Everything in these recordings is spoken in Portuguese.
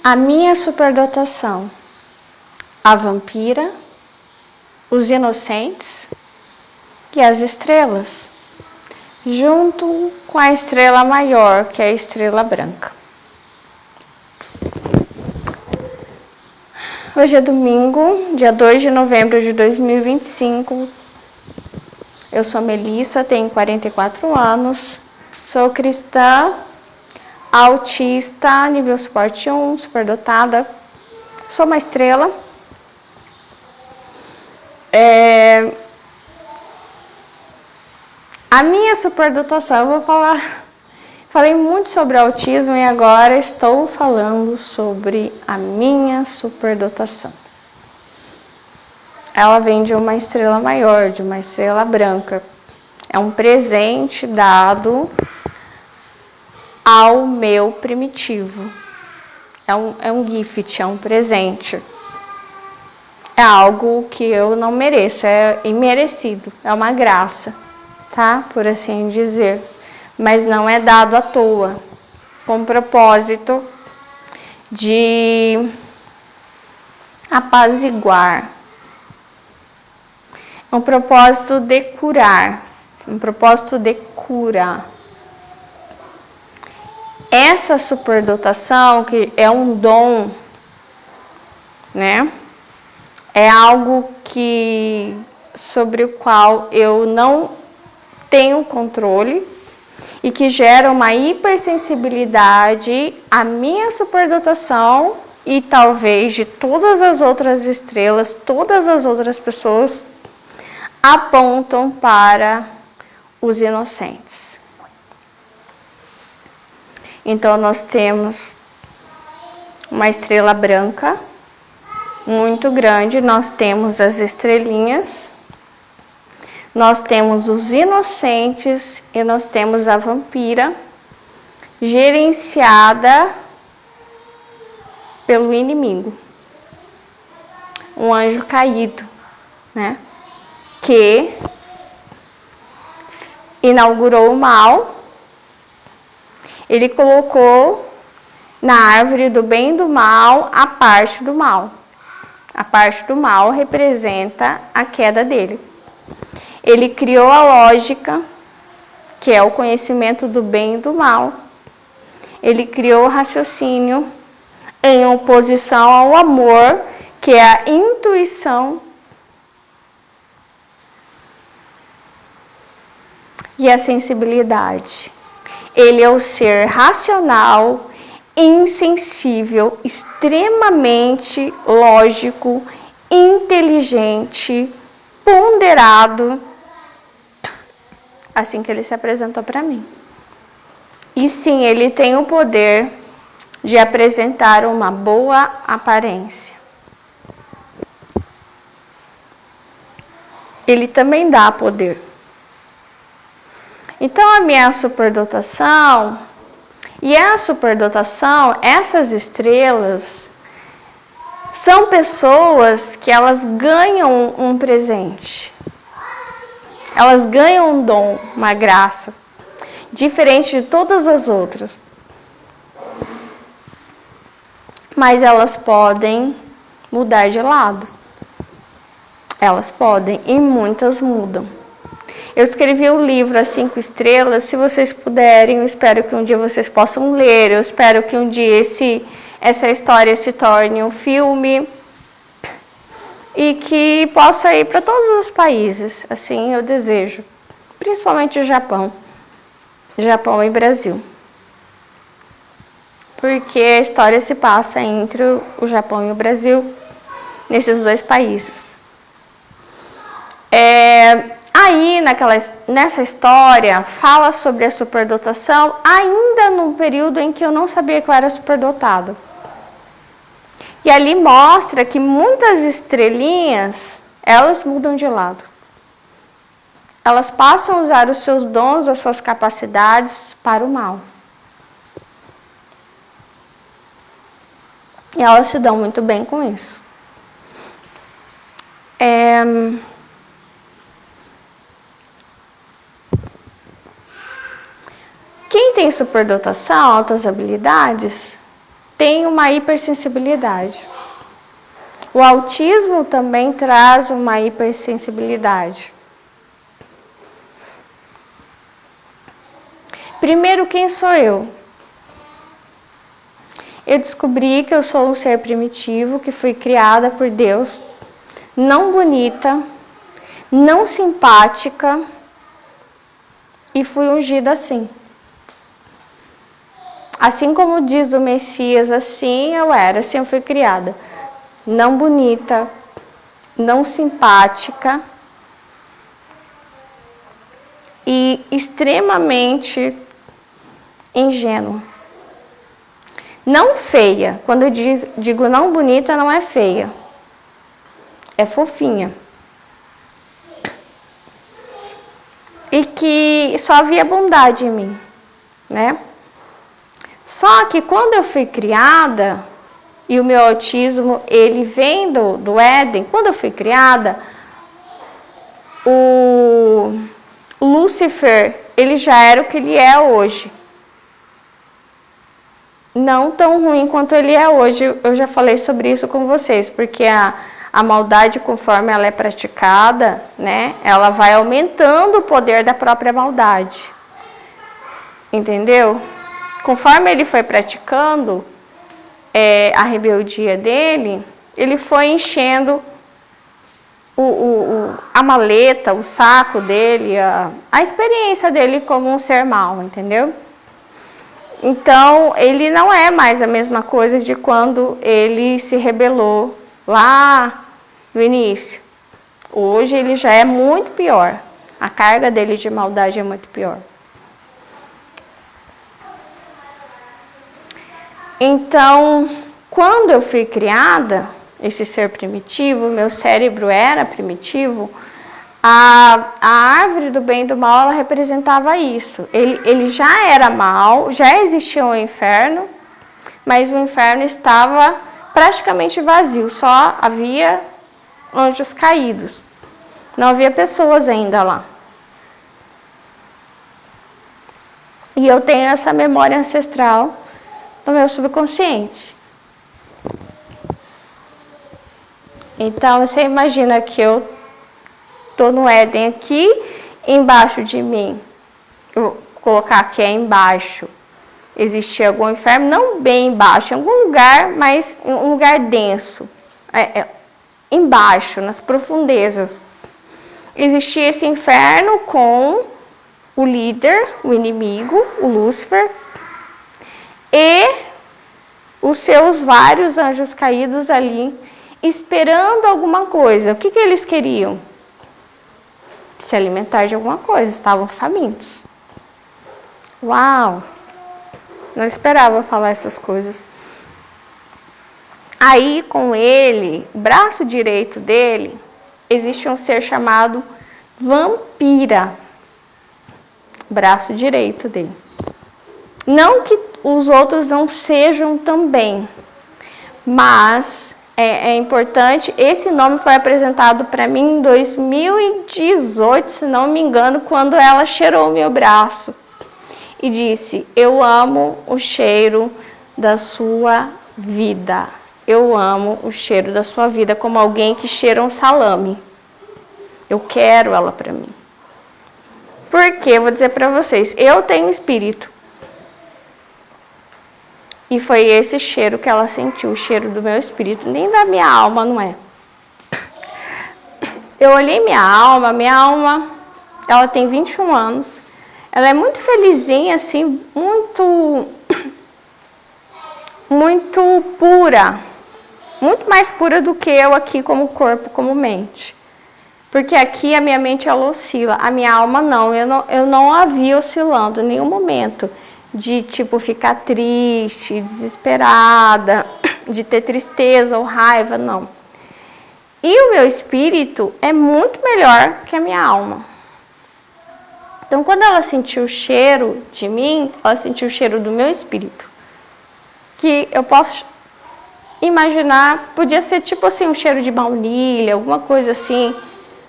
A minha superdotação, a vampira, os inocentes e as estrelas, junto com a estrela maior, que é a estrela branca. Hoje é domingo, dia 2 de novembro de 2025. Eu sou Melissa, tenho 44 anos, sou cristã, autista, nível suporte 1, superdotada, sou uma estrela. A minha superdotação, eu vou falei muito sobre autismo e agora estou falando sobre a minha superdotação. Ela vem de uma estrela maior, de uma estrela branca. É um presente dado ao meu primitivo. É um gift, é um presente. É algo que eu não mereço, é imerecido, é uma graça, tá? Por assim dizer. Mas não é dado à toa, com o propósito de apaziguar, um propósito de curar, um propósito de cura. Essa superdotação, que é um dom, né? É algo sobre o qual eu não tenho controle e que gera uma hipersensibilidade. A minha superdotação e talvez de todas as outras estrelas, todas as outras pessoas apontam para os inocentes. Então nós temos uma estrela branca muito grande, nós temos as estrelinhas, nós temos os inocentes e nós temos a vampira, gerenciada pelo inimigo, um anjo caído, né? Que inaugurou o mal. Ele colocou na árvore do bem e do mal a parte do mal. A parte do mal representa a queda dele. Ele criou a lógica, que é o conhecimento do bem e do mal. Ele criou o raciocínio em oposição ao amor, que é a intuição e a sensibilidade. Ele é o ser racional, insensível, extremamente lógico, inteligente, ponderado, assim que ele se apresentou para mim. E sim, ele tem o poder de apresentar uma boa aparência. Ele também dá poder. Então, a minha superdotação, e a superdotação, essas estrelas, são pessoas que elas ganham um presente. Elas ganham um dom, uma graça, diferente de todas as outras. Mas elas podem mudar de lado. Elas podem, e muitas mudam. Eu escrevi o livro As 5 Estrelas, se vocês puderem, eu espero que um dia vocês possam ler, eu espero que um dia essa história se torne um filme e que possa ir para todos os países, assim eu desejo, principalmente o Japão e Brasil, porque a história se passa entre o Japão e o Brasil, nesses dois países. Aí, nessa história, fala sobre a superdotação, ainda no período em que eu não sabia que eu era superdotada. E ali mostra que muitas estrelinhas, elas mudam de lado. Elas passam a usar os seus dons, as suas capacidades para o mal. E elas se dão muito bem com isso. Quem tem superdotação, altas habilidades, tem uma hipersensibilidade. O autismo também traz uma hipersensibilidade. Primeiro, quem sou eu? Eu descobri que eu sou um ser primitivo, que fui criada por Deus, não bonita, não simpática, e fui ungida assim. Assim como diz o Messias, assim eu era, assim eu fui criada. Não bonita, não simpática e extremamente ingênua. Não feia. Quando eu digo não bonita, não é feia. É fofinha. E que só havia bondade em mim, né? Só que quando eu fui criada, e o meu autismo, ele vem do Éden, quando eu fui criada, o Lúcifer, ele já era o que ele é hoje. Não tão ruim quanto ele é hoje, eu já falei sobre isso com vocês, porque a maldade, conforme ela é praticada, né, ela vai aumentando o poder da própria maldade. Entendeu? Conforme ele foi praticando a rebeldia dele, ele foi enchendo a maleta, o saco dele, a experiência dele como um ser mau, entendeu? Então, ele não é mais a mesma coisa de quando ele se rebelou lá no início. Hoje ele já é muito pior. A carga dele de maldade é muito pior. Então, quando eu fui criada, esse ser primitivo, meu cérebro era primitivo, a árvore do bem e do mal, ela representava isso. Ele já era mal, já existia um inferno, mas o inferno estava praticamente vazio, só havia anjos caídos. Não havia pessoas ainda lá. E eu tenho essa memória ancestral no meu subconsciente. Então, você imagina que eu estou no Éden aqui, embaixo de mim, eu vou colocar aqui embaixo, existia algum inferno, não bem embaixo, em algum lugar, mas em um lugar denso, embaixo, nas profundezas. Existia esse inferno com o líder, o inimigo, o Lúcifer, e os seus vários anjos caídos ali, esperando alguma coisa. O que eles queriam? Se alimentar de alguma coisa, estavam famintos. Uau! Não esperava falar essas coisas. Aí, com ele, o braço direito dele, existe um ser chamado vampira. Braço direito dele. Não que os outros não sejam também, mas é importante, esse nome foi apresentado para mim em 2018, se não me engano, quando ela cheirou o meu braço e disse: eu amo o cheiro da sua vida. Eu amo o cheiro da sua vida, como alguém que cheira um salame. Eu quero ela para mim. Por quê? Eu vou dizer para vocês, eu tenho espírito. E foi esse cheiro que ela sentiu, o cheiro do meu espírito, nem da minha alma, não é? Eu olhei minha alma, ela tem 21 anos. Ela é muito felizinha, assim, muito pura. Muito mais pura do que eu aqui como corpo, como mente. Porque aqui a minha mente, ela oscila, a minha alma não. Eu não a vi oscilando em nenhum momento. De tipo ficar triste, desesperada, de ter tristeza ou raiva, não. E o meu espírito é muito melhor que a minha alma. Então, quando ela sentiu o cheiro de mim, ela sentiu o cheiro do meu espírito. Que eu posso imaginar, podia ser tipo assim, um cheiro de baunilha, alguma coisa assim.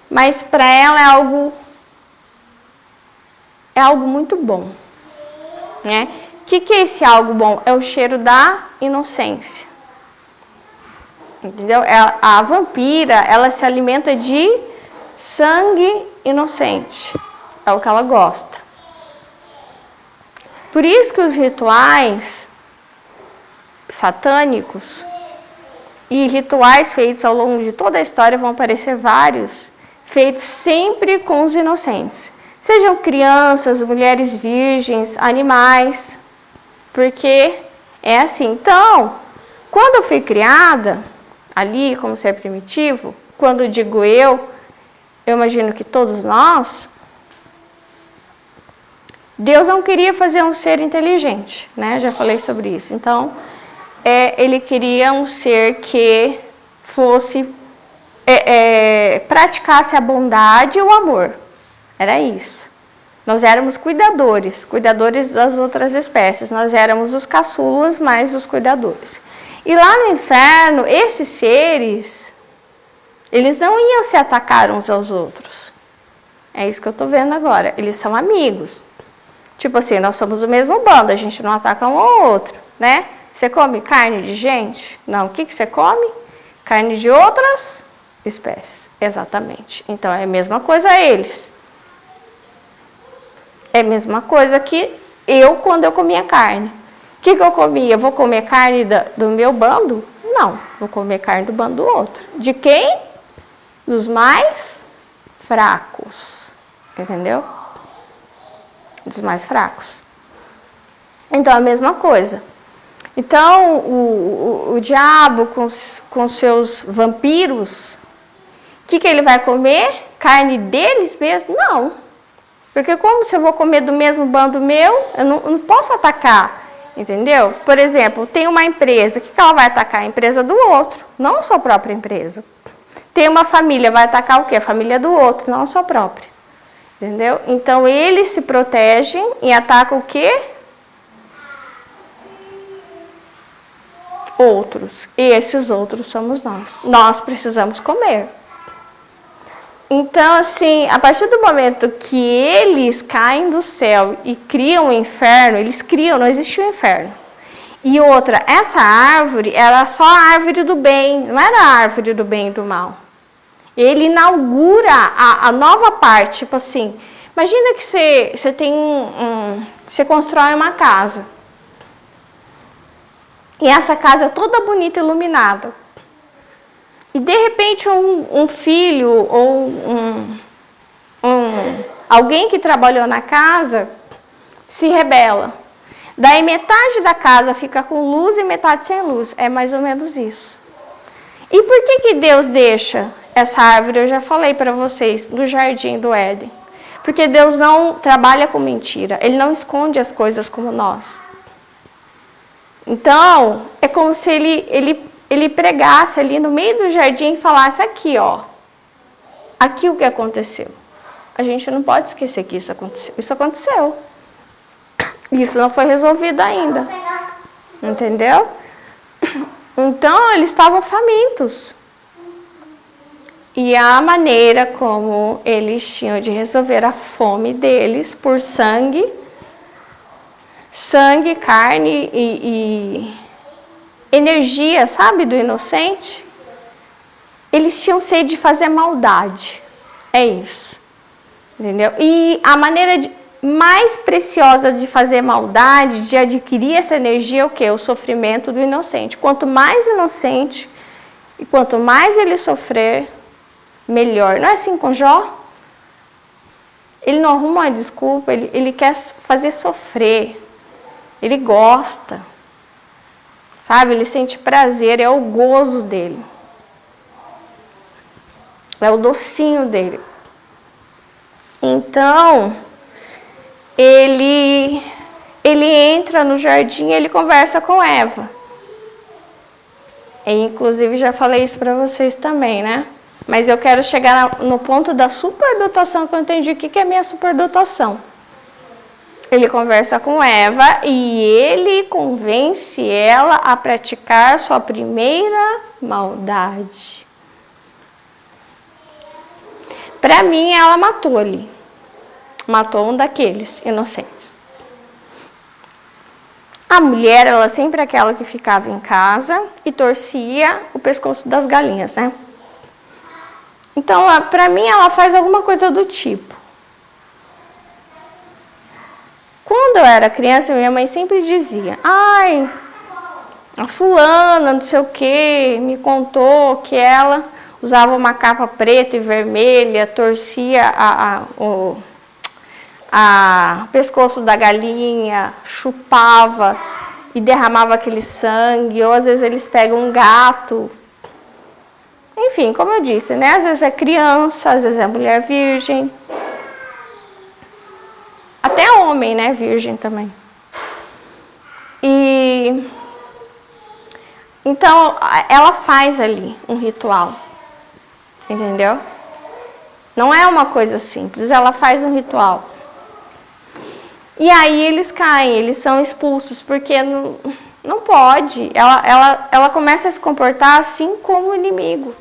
Mas para ela é algo muito bom. Né? O que é esse algo bom? É o cheiro da inocência. Entendeu? A vampira, ela se alimenta de sangue inocente. É o que ela gosta. Por isso que os rituais satânicos e rituais feitos ao longo de toda a história vão aparecer vários, feitos sempre com os inocentes. Sejam crianças, mulheres virgens, animais, porque é assim. Então, quando eu fui criada, ali como ser primitivo, quando digo eu imagino que todos nós, Deus não queria fazer um ser inteligente, né? Já falei sobre isso. Então, ele queria um ser que fosse, praticasse a bondade e o amor. Era isso. Nós éramos cuidadores das outras espécies. Nós éramos os caçulas mais os cuidadores. E lá no inferno, esses seres, eles não iam se atacar uns aos outros. É isso que eu estou vendo agora. Eles são amigos. Tipo assim, nós somos o mesmo bando, a gente não ataca um ao outro, né? Você come carne de gente? Não. O que você come? Carne de outras espécies. Exatamente. Então, é a mesma coisa a eles. É a mesma coisa que eu quando eu comia carne. O que eu comia? Eu vou comer carne do meu bando? Não. Vou comer carne do bando do outro. De quem? Dos mais fracos. Entendeu? Dos mais fracos. Então, é a mesma coisa. Então, o diabo com seus vampiros, o que ele vai comer? Carne deles mesmo? Não. Porque como se eu vou comer do mesmo bando meu, eu não posso atacar, entendeu? Por exemplo, tem uma empresa, o que ela vai atacar? A empresa do outro, não a sua própria empresa. Tem uma família, vai atacar o quê? A família do outro, não a sua própria. Entendeu? Então, eles se protegem e atacam o quê? Outros. E esses outros somos nós. Nós precisamos comer. Então, assim, a partir do momento que eles caem do céu e criam o inferno, eles criam, não existe o inferno. E outra, essa árvore era só a árvore do bem, não era a árvore do bem e do mal. Ele inaugura a nova parte, tipo assim, imagina que você tem você constrói uma casa. E essa casa é toda bonita e iluminada. E de repente um filho ou alguém que trabalhou na casa se rebela. Daí metade da casa fica com luz e metade sem luz. É mais ou menos isso. E por que Deus deixa essa árvore? Eu já falei para vocês, no jardim do Éden. Porque Deus não trabalha com mentira. Ele não esconde as coisas como nós. Então, é como se ele pregasse ali no meio do jardim e falasse aqui, ó. Aqui o que aconteceu. A gente não pode esquecer que isso aconteceu. Isso aconteceu. Isso não foi resolvido ainda. Entendeu? Então, eles estavam famintos. E a maneira como eles tinham de resolver a fome deles por sangue, carne e energia, sabe, do inocente, eles tinham sede de fazer maldade. É isso. Entendeu? E a maneira mais preciosa de fazer maldade, de adquirir essa energia, é o quê? O sofrimento do inocente. Quanto mais inocente e quanto mais ele sofrer, melhor. Não é assim com Jó? Ele não arruma uma desculpa, ele quer fazer sofrer. Ele gosta. Sabe? Ele sente prazer, é o gozo dele. É o docinho dele. Então, ele entra no jardim e ele conversa com Eva. E, inclusive, já falei isso para vocês também, né? Mas eu quero chegar no ponto da superdotação, que eu entendi o que é minha superdotação. Ele conversa com Eva e ele convence ela a praticar sua primeira maldade. Para mim, ela matou-lhe. Matou um daqueles inocentes. A mulher, ela sempre é aquela que ficava em casa e torcia o pescoço das galinhas, né? Então, pra mim, ela faz alguma coisa do tipo. Quando eu era criança, minha mãe sempre dizia: ai, a fulana, não sei o que, me contou que ela usava uma capa preta e vermelha, torcia o pescoço da galinha, chupava e derramava aquele sangue, ou às vezes eles pegam um gato. Enfim, como eu disse, né? Às vezes é criança, às vezes é mulher virgem. Até homem, né? Virgem também. E então ela faz ali um ritual, entendeu? Não é uma coisa simples, ela faz um ritual. E aí eles caem, eles são expulsos, porque não pode. Ela começa a se comportar assim como o inimigo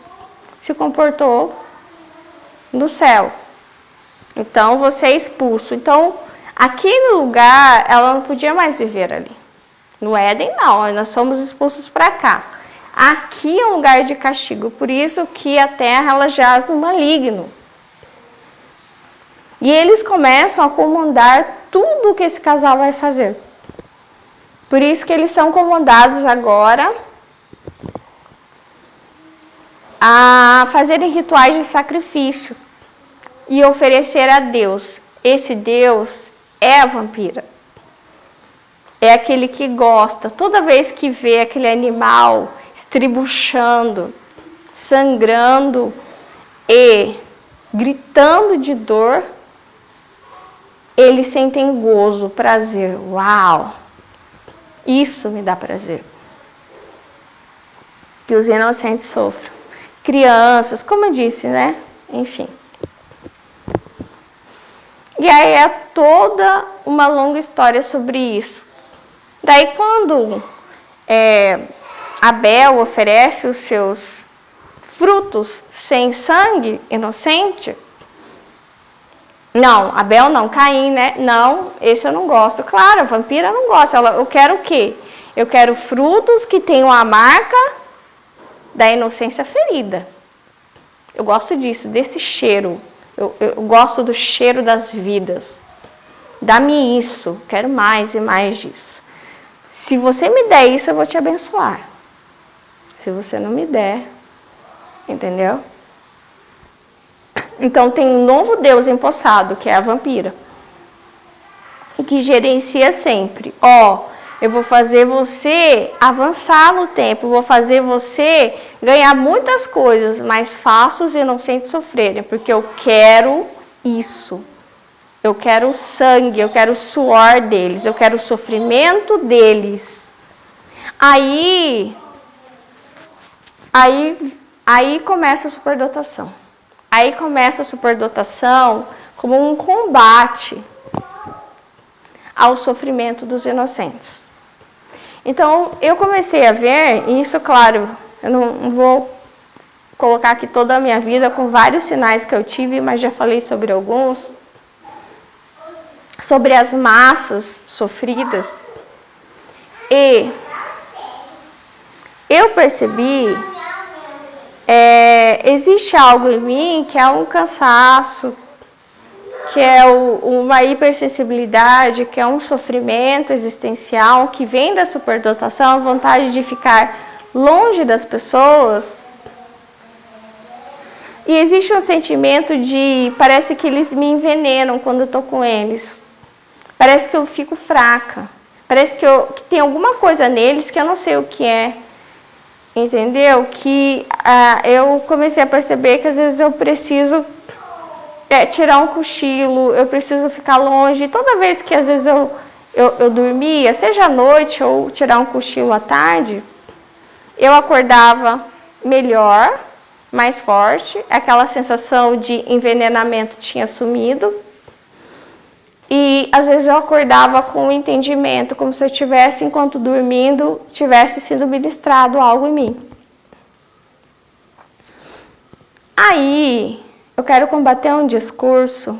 se comportou no céu. Então você é expulso. Então, aquele lugar, ela não podia mais viver ali. No Éden, não, nós somos expulsos para cá. Aqui é um lugar de castigo, por isso que a terra ela jaz no maligno. E eles começam a comandar tudo o que esse casal vai fazer. Por isso que eles são comandados agora a fazerem rituais de sacrifício e oferecer a Deus. Esse Deus é a vampira. É aquele que gosta, toda vez que vê aquele animal estribuchando, sangrando e gritando de dor, eles sentem gozo, prazer. Uau! Isso me dá prazer. Que os inocentes sofram. Crianças, como eu disse, né? Enfim. E aí é toda uma longa história sobre isso. Daí quando Abel oferece os seus frutos sem sangue, inocente. Não, Abel não, Caim, né? Não, esse eu não gosto. Claro, a vampira não gosta. Eu quero o quê? Eu quero frutos que tenham a marca da inocência ferida. Eu gosto disso, desse cheiro. Eu gosto do cheiro das vidas. Dá-me isso, quero mais e mais disso. Se você me der isso, eu vou te abençoar. Se você não me der, entendeu? Então tem um novo Deus empossado, que é a vampira. E que gerencia sempre. Eu vou fazer você avançar no tempo, vou fazer você ganhar muitas coisas, mas faço os inocentes sofrerem, porque eu quero isso. Eu quero o sangue, eu quero o suor deles, eu quero o sofrimento deles. Aí começa a superdotação. Aí começa a superdotação como um combate ao sofrimento dos inocentes. Então, eu comecei a ver, e isso, claro, eu não vou colocar aqui toda a minha vida com vários sinais que eu tive, mas já falei sobre alguns, sobre as massas sofridas. E eu percebi, existe algo em mim que é um cansaço, que é uma hipersensibilidade, que é um sofrimento existencial, que vem da superdotação, a vontade de ficar longe das pessoas. E existe um sentimento parece que eles me envenenam quando eu estou com eles. Parece que eu fico fraca. Parece que tem alguma coisa neles que eu não sei o que é. Entendeu? Que eu comecei a perceber que às vezes eu preciso tirar um cochilo, eu preciso ficar longe. Toda vez que às vezes eu dormia, seja à noite ou tirar um cochilo à tarde, eu acordava melhor, mais forte, aquela sensação de envenenamento tinha sumido. E às vezes eu acordava com um entendimento, como se eu tivesse, enquanto dormindo, tivesse sido ministrado algo em mim. Aí eu quero combater um discurso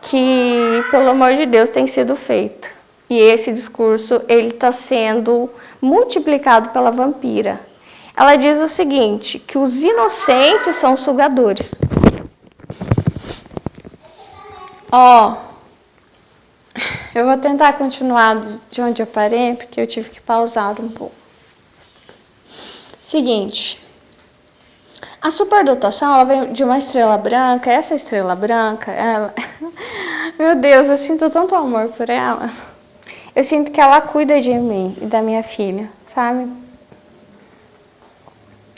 que, pelo amor de Deus, tem sido feito. E esse discurso, ele está sendo multiplicado pela vampira. Ela diz o seguinte, que os inocentes são sugadores. Eu vou tentar continuar de onde eu parei, porque eu tive que pausar um pouco. Seguinte, a superdotação, ela vem de uma estrela branca. Essa estrela branca, ela... Meu Deus, eu sinto tanto amor por ela. Eu sinto que ela cuida de mim e da minha filha, sabe?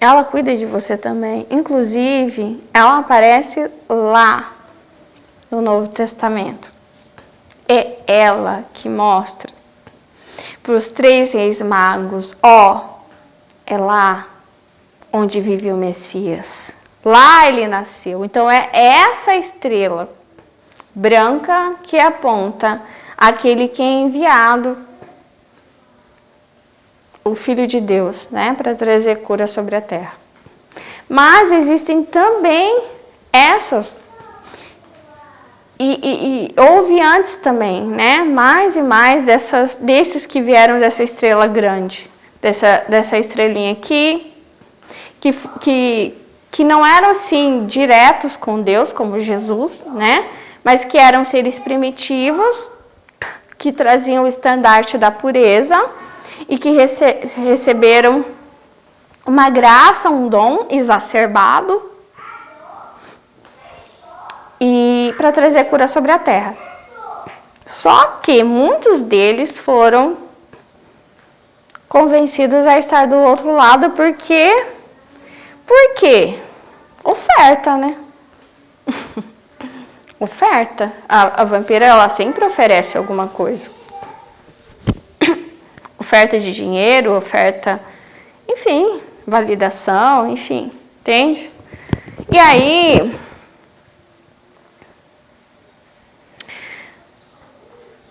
Ela cuida de você também. Inclusive, ela aparece lá no Novo Testamento. É ela que mostra para os 3 reis magos, é lá onde vive o Messias. Lá ele nasceu. Então é essa estrela branca que aponta aquele que é enviado, o Filho de Deus, né, para trazer cura sobre a terra. Mas existem também essas, e houve antes também, né, mais e mais desses que vieram dessa estrela grande, dessa estrelinha aqui, que não eram assim diretos com Deus, como Jesus, né, mas que eram seres primitivos, que traziam o estandarte da pureza e que receberam uma graça, um dom exacerbado e para trazer cura sobre a terra. Só que muitos deles foram convencidos a estar do outro lado porque oferta, né? Oferta. A vampira, ela sempre oferece alguma coisa. Oferta de dinheiro, oferta, enfim, validação, enfim, entende? E aí,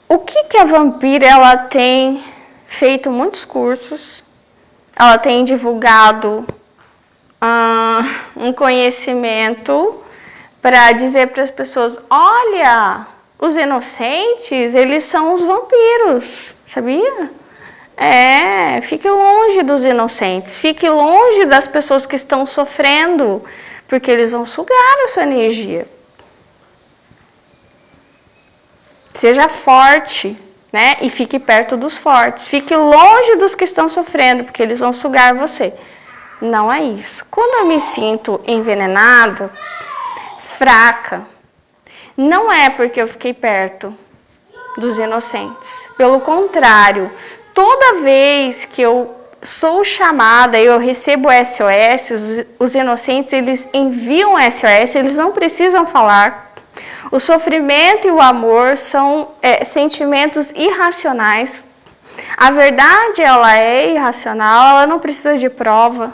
o que a vampira, ela tem feito muitos cursos, ela tem divulgado um conhecimento para dizer para as pessoas, olha, os inocentes, eles são os vampiros, sabia? Fique longe dos inocentes, fique longe das pessoas que estão sofrendo, porque eles vão sugar a sua energia. Seja forte, né? E fique perto dos fortes. Fique longe dos que estão sofrendo, porque eles vão sugar você. Não é isso. Quando eu me sinto envenenada, fraca, não é porque eu fiquei perto dos inocentes. Pelo contrário, toda vez que eu sou chamada, eu recebo SOS, os inocentes, eles enviam SOS, eles não precisam falar. O sofrimento e o amor são sentimentos irracionais. A verdade, ela é irracional, ela não precisa de prova.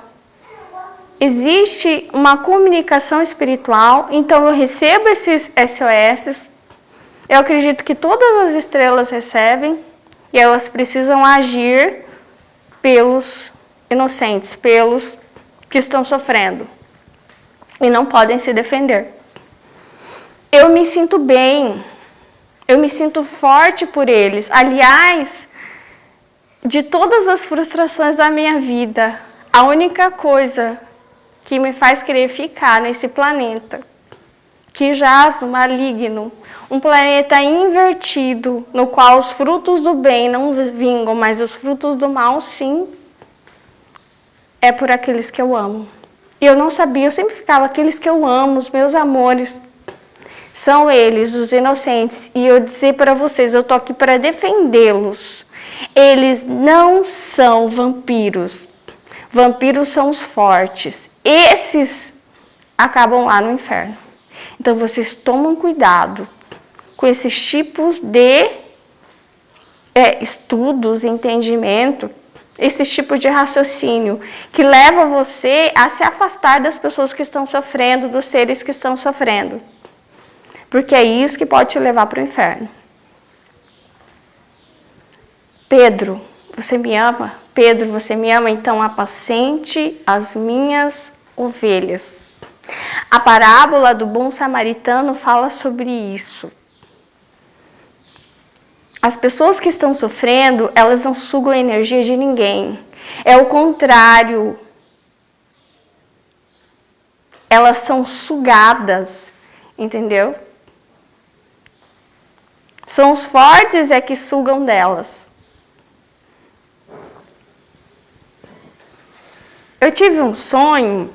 Existe uma comunicação espiritual, então eu recebo esses SOS. Eu acredito que todas as estrelas recebem e elas precisam agir pelos inocentes, pelos que estão sofrendo e não podem se defender. Eu me sinto bem, eu me sinto forte por eles. Aliás, de todas as frustrações da minha vida, a única coisa que me faz querer ficar nesse planeta, que jaz no maligno, um planeta invertido, no qual os frutos do bem não vingam, mas os frutos do mal, sim, é por aqueles que eu amo. E eu não sabia, eu sempre ficava, aqueles que eu amo, os meus amores, são eles, os inocentes. E eu dizer para vocês, eu tô aqui para defendê-los. Eles não são vampiros. Vampiros são os fortes. Esses acabam lá no inferno. Então vocês tomam cuidado com esses tipos de estudos, entendimento, esses tipos de raciocínio que leva você a se afastar das pessoas que estão sofrendo, dos seres que estão sofrendo. Porque é isso que pode te levar para o inferno. Pedro, você me ama? Pedro, você me ama? Então apacente as minhas ovelhas. A parábola do bom samaritano fala sobre isso. As pessoas que estão sofrendo, elas não sugam a energia de ninguém. É o contrário. Elas são sugadas, entendeu? São os fortes que sugam delas. Eu tive um sonho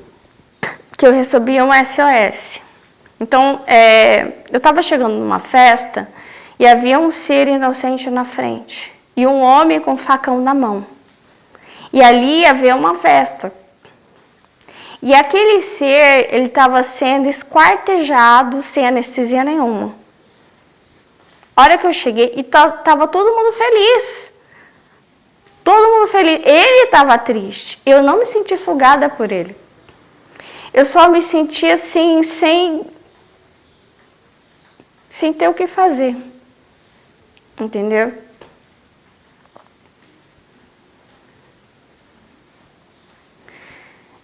que eu recebi um SOS. Então, eu estava chegando numa festa e havia um ser inocente na frente e um homem com um facão na mão. E ali havia uma festa. E aquele ser, ele estava sendo esquartejado sem anestesia nenhuma. A hora que eu cheguei, e estava todo mundo feliz. Todo mundo feliz. Ele estava triste. Eu não me senti sugada por ele. Eu só me senti assim, sem ter o que fazer. Entendeu?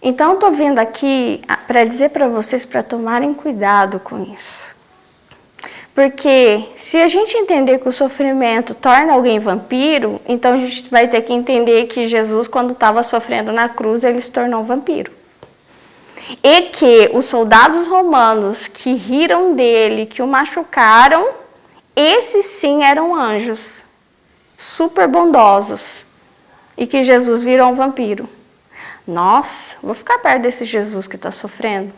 Então, eu estou vindo aqui para dizer para vocês para tomarem cuidado com isso. Porque se a gente entender que o sofrimento torna alguém vampiro, então a gente vai ter que entender que Jesus, quando estava sofrendo na cruz, ele se tornou um vampiro. E que os soldados romanos que riram dele, que o machucaram, esses sim eram anjos, super bondosos. E que Jesus virou um vampiro. Nossa, vou ficar perto desse Jesus que está sofrendo.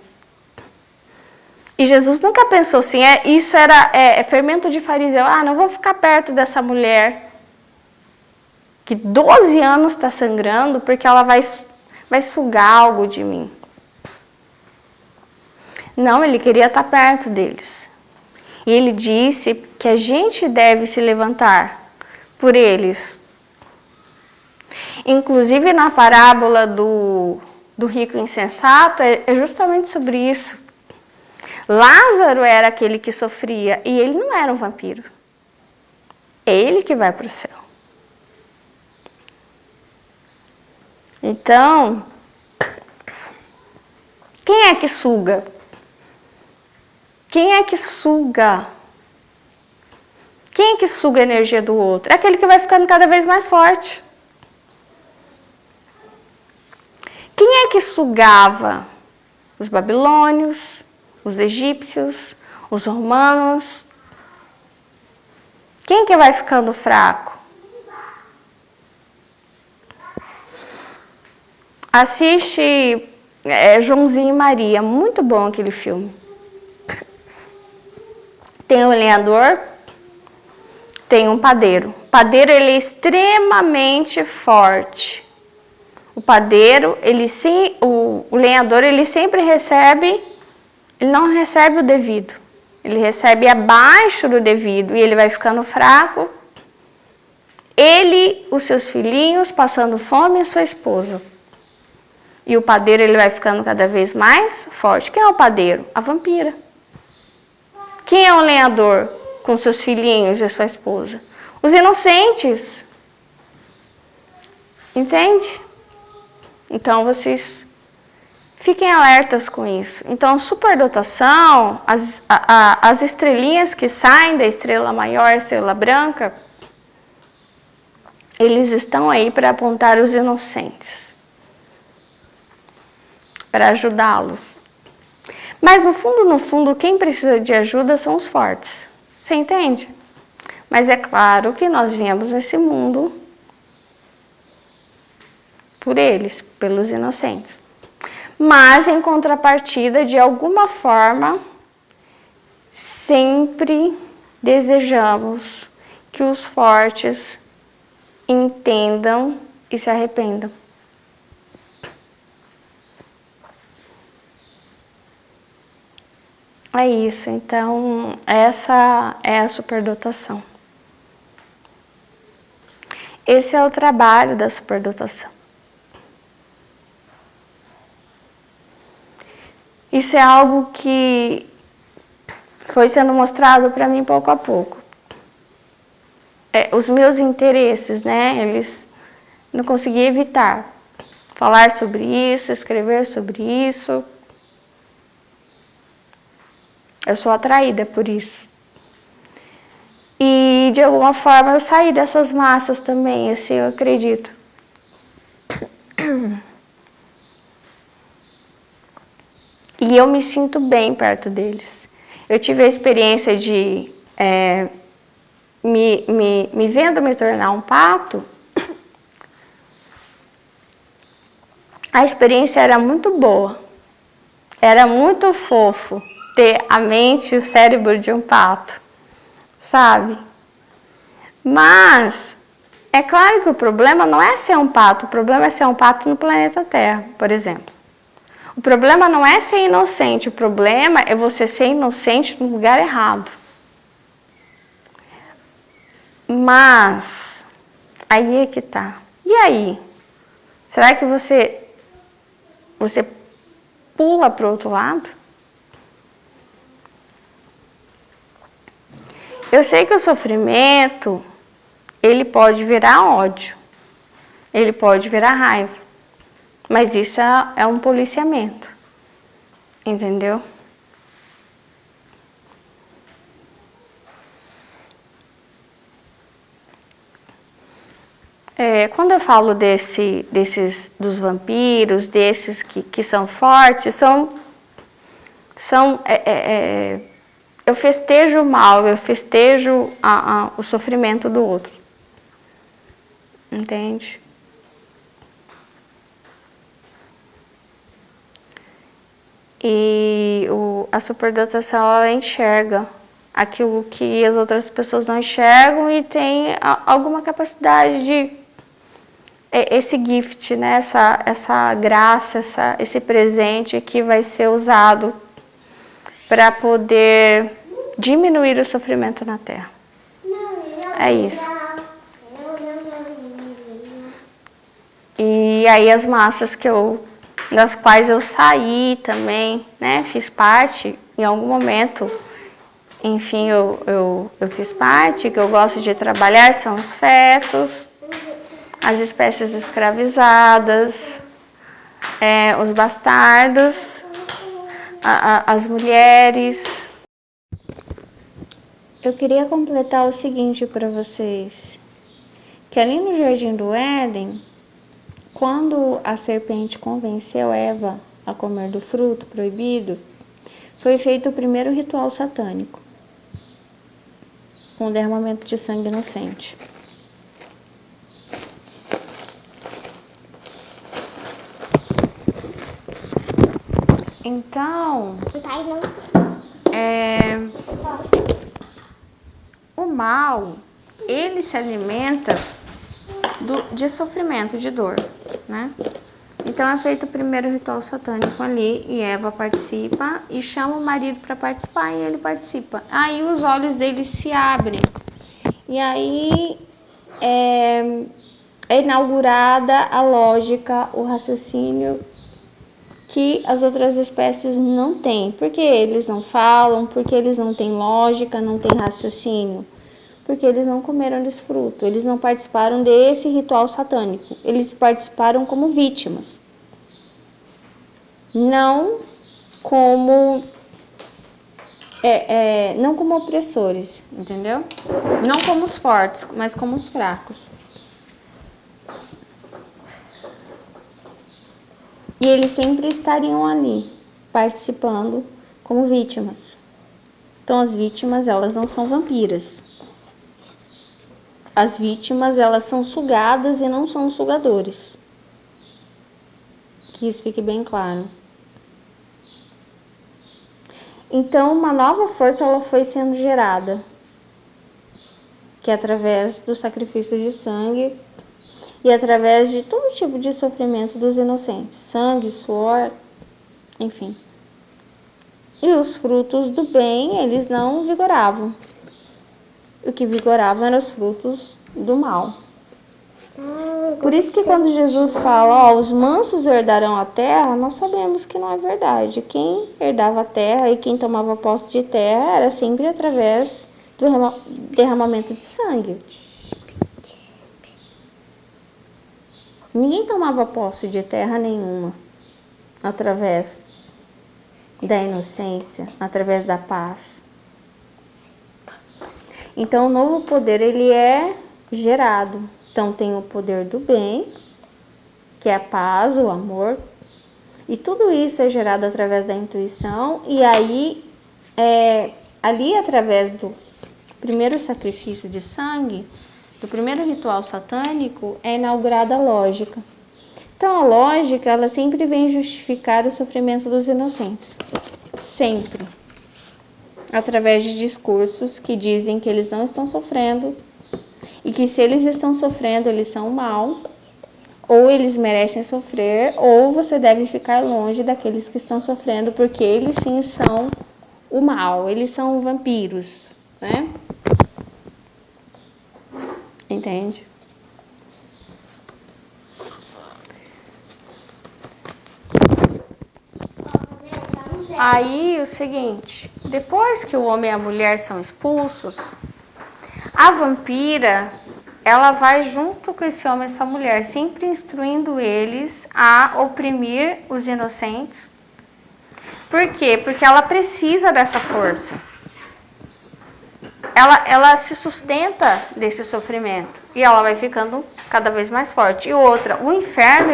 E Jesus nunca pensou assim, isso era fermento de fariseu. Não vou ficar perto dessa mulher que 12 anos está sangrando porque ela vai sugar algo de mim. Não, ele queria estar perto deles. E ele disse que a gente deve se levantar por eles. Inclusive na parábola do rico insensato, é justamente sobre isso. Lázaro era aquele que sofria e ele não era um vampiro. É ele que vai para o céu. Então, quem é que suga? Quem é que suga? Quem é que suga a energia do outro? É aquele que vai ficando cada vez mais forte. Quem é que sugava? Os babilônios, os egípcios, os romanos. Quem que vai ficando fraco? Assiste Joãozinho e Maria, muito bom aquele filme. Tem um lenhador, tem um padeiro. O padeiro, ele é extremamente forte. O padeiro, o lenhador, ele sempre recebe, ele não recebe o devido. Ele recebe abaixo do devido e ele vai ficando fraco. Ele, os seus filhinhos, passando fome, e a sua esposa. E o padeiro, ele vai ficando cada vez mais forte. Quem é o padeiro? A vampira. Quem é o lenhador com seus filhinhos e a sua esposa? Os inocentes. Entende? Então, vocês fiquem alertas com isso. Então, a superdotação, as estrelinhas que saem da estrela maior, estrela branca, eles estão aí para apontar os inocentes, para ajudá-los. Mas no fundo, quem precisa de ajuda são os fortes. Você entende? Mas é claro que nós viemos nesse mundo por eles, pelos inocentes. Mas, em contrapartida, de alguma forma, sempre desejamos que os fortes entendam e se arrependam. É isso, então, essa é a superdotação. Esse é o trabalho da superdotação. Isso é algo que foi sendo mostrado para mim pouco a pouco. Os meus interesses, eles não consegui evitar. Falar sobre isso, escrever sobre isso. Eu sou atraída por isso. E E de alguma forma eu saí dessas massas também, assim, eu acredito. E eu me sinto bem perto deles. Eu tive a experiência de me vendo me tornar um pato. A experiência era muito boa. Era muito fofo ter a mente e o cérebro de um pato, sabe? Mas é claro que o problema não é ser um pato, o problema é ser um pato no planeta Terra, por exemplo. O problema não é ser inocente, o problema é você ser inocente no lugar errado. Mas, aí é que tá. E aí? Será que você pula para o outro lado? Eu sei que o sofrimento, ele pode virar ódio, ele pode virar raiva, mas isso é um policiamento, entendeu? Quando eu falo desses dos vampiros, desses que são fortes, eu festejo o mal, eu festejo o sofrimento do outro, entende? E a superdotação, ela enxerga aquilo que as outras pessoas não enxergam e tem alguma capacidade de esse gift, né? essa graça, esse presente que vai ser usado para poder diminuir o sofrimento na Terra. É isso. E aí as massas das quais eu saí também, né? Fiz parte em algum momento. Enfim, eu fiz parte, que eu gosto de trabalhar são os fetos, as espécies escravizadas, os bastardos, as mulheres. Eu queria completar o seguinte para vocês, que ali no Jardim do Éden, quando a serpente convenceu Eva a comer do fruto proibido, foi feito o primeiro ritual satânico, com derramamento de sangue inocente. Então, o mal, ele se alimenta de sofrimento, de dor, né? Então é feito o primeiro ritual satânico ali e Eva participa e chama o marido para participar e ele participa. Aí os olhos dele se abrem e aí é inaugurada a lógica, o raciocínio que as outras espécies não têm. Porque eles não falam, porque eles não têm lógica, não têm raciocínio. Porque eles não comeram desse fruto, eles não participaram desse ritual satânico. Eles participaram como vítimas. Não como não como opressores, entendeu? Não como os fortes, mas como os fracos. E eles sempre estariam ali, participando como vítimas. Então as vítimas, elas não são vampiras. As vítimas, elas são sugadas e não são sugadores. Que isso fique bem claro. Então, uma nova força ela foi sendo gerada, que é através do sacrifício de sangue e através de todo tipo de sofrimento dos inocentes, sangue, suor, enfim. E os frutos do bem, eles não vigoravam. O que vigorava eram os frutos do mal. Por isso que quando Jesus fala, os mansos herdarão a terra, nós sabemos que não é verdade. Quem herdava a terra e quem tomava posse de terra era sempre através do derramamento de sangue. Ninguém tomava posse de terra nenhuma através da inocência, através da paz. Então, o novo poder, ele é gerado. Então, tem o poder do bem, que é a paz, o amor. E tudo isso é gerado através da intuição. E aí, ali através do primeiro sacrifício de sangue, do primeiro ritual satânico, é inaugurada a lógica. Então, a lógica, ela sempre vem justificar o sofrimento dos inocentes. Sempre. Através de discursos que dizem que eles não estão sofrendo e que se eles estão sofrendo, eles são mal, ou eles merecem sofrer, ou você deve ficar longe daqueles que estão sofrendo, porque eles sim são o mal, eles são vampiros, né? Entende? Aí, o seguinte, depois que o homem e a mulher são expulsos, a vampira, ela vai junto com esse homem e essa mulher, sempre instruindo eles a oprimir os inocentes. Por quê? Porque ela precisa dessa força. Ela se sustenta desse sofrimento e ela vai ficando cada vez mais forte. E outra, o inferno,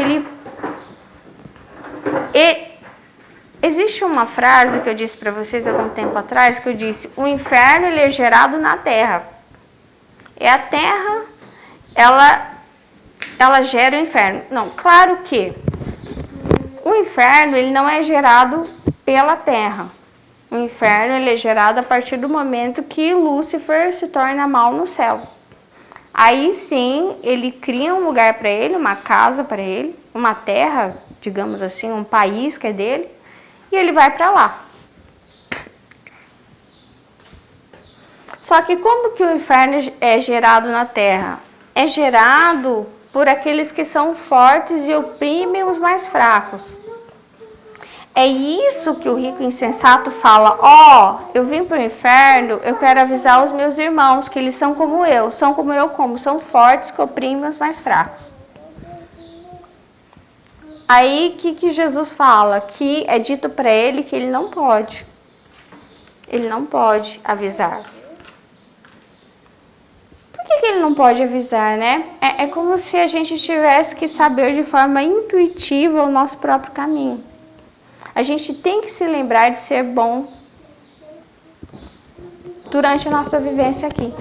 existe uma frase que eu disse para vocês algum tempo atrás, que eu disse, o inferno, ele é gerado na terra. É a terra, ela gera o inferno. Não, claro que o inferno, ele não é gerado pela terra. O inferno, ele é gerado a partir do momento que Lúcifer se torna mal no céu. Aí sim, ele cria um lugar para ele, uma casa para ele, uma terra, digamos assim, um país que é dele, e ele vai para lá. Só que como que o inferno é gerado na terra? É gerado por aqueles que são fortes e oprimem os mais fracos. É isso que o rico insensato fala, eu vim para o inferno, eu quero avisar os meus irmãos que eles são como eu como? São fortes que oprimem os mais fracos. Aí, o que Jesus fala? Que é dito para ele que ele não pode avisar. Por que ele não pode avisar, né? É como se a gente tivesse que saber de forma intuitiva o nosso próprio caminho. A gente tem que se lembrar de ser bom durante a nossa vivência aqui.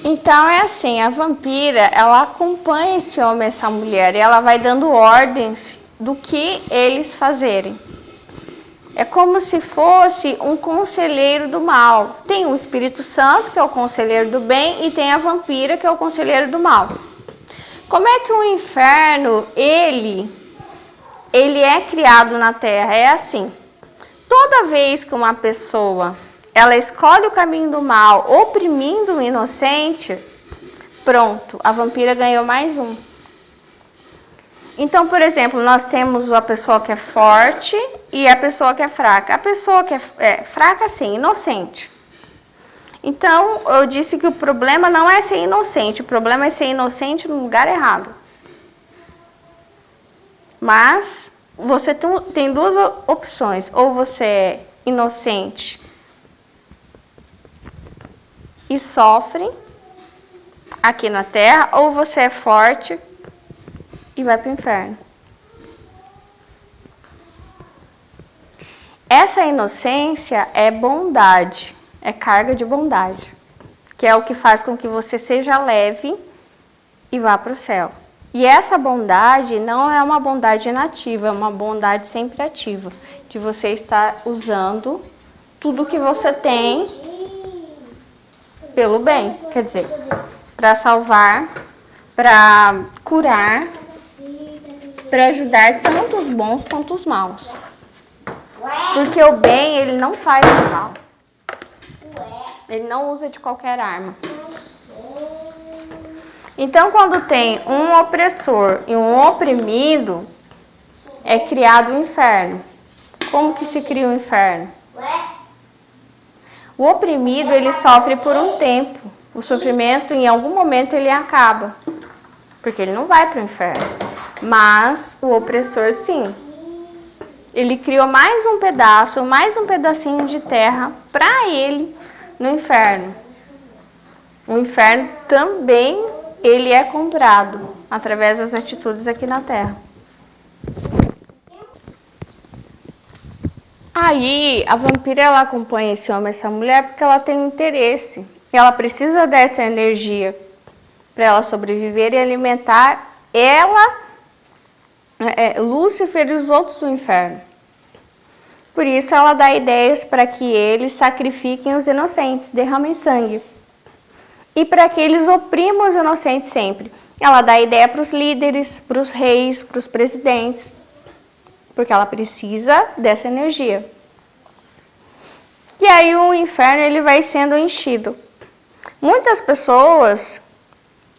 Então é assim, a vampira, ela acompanha esse homem e essa mulher e ela vai dando ordens do que eles fazerem. É como se fosse um conselheiro do mal. Tem o Espírito Santo, que é o conselheiro do bem, e tem a vampira, que é o conselheiro do mal. Como é que o inferno, ele é criado na Terra? É assim, toda vez que uma pessoa, ela escolhe o caminho do mal, oprimindo o inocente, pronto, a vampira ganhou mais um. Então, por exemplo, nós temos a pessoa que é forte e a pessoa que é fraca. A pessoa que é fraca, sim, inocente. Então, eu disse que o problema não é ser inocente, o problema é ser inocente no lugar errado. Mas você tem duas opções, ou você é inocente e sofre aqui na Terra, ou você é forte e vai para o inferno. Essa inocência é bondade, é carga de bondade, que é o que faz com que você seja leve e vá para o céu. E essa bondade não é uma bondade inativa, é uma bondade sempre ativa, de você estar usando tudo que você tem pelo bem, quer dizer, para salvar, para curar, para ajudar tanto os bons quanto os maus. Porque o bem, ele não faz o mal. Ele não usa de qualquer arma. Então, quando tem um opressor e um oprimido, é criado o inferno. Como que se cria o inferno? O oprimido, ele sofre por um tempo. O sofrimento, em algum momento, ele acaba. Porque ele não vai para o inferno. Mas o opressor, sim. Ele criou mais um pedacinho de terra para ele, no inferno. O inferno também ele é comprado através das atitudes aqui na Terra. Aí a vampira ela acompanha esse homem, essa mulher, porque ela tem interesse. Ela precisa dessa energia para ela sobreviver e alimentar ela, Lúcifer e os outros do inferno. Por isso ela dá ideias para que eles sacrifiquem os inocentes, derramem sangue. E para que eles oprimam os inocentes sempre. Ela dá ideia para os líderes, para os reis, para os presidentes. Porque ela precisa dessa energia. E aí o inferno ele vai sendo enchido. Muitas pessoas,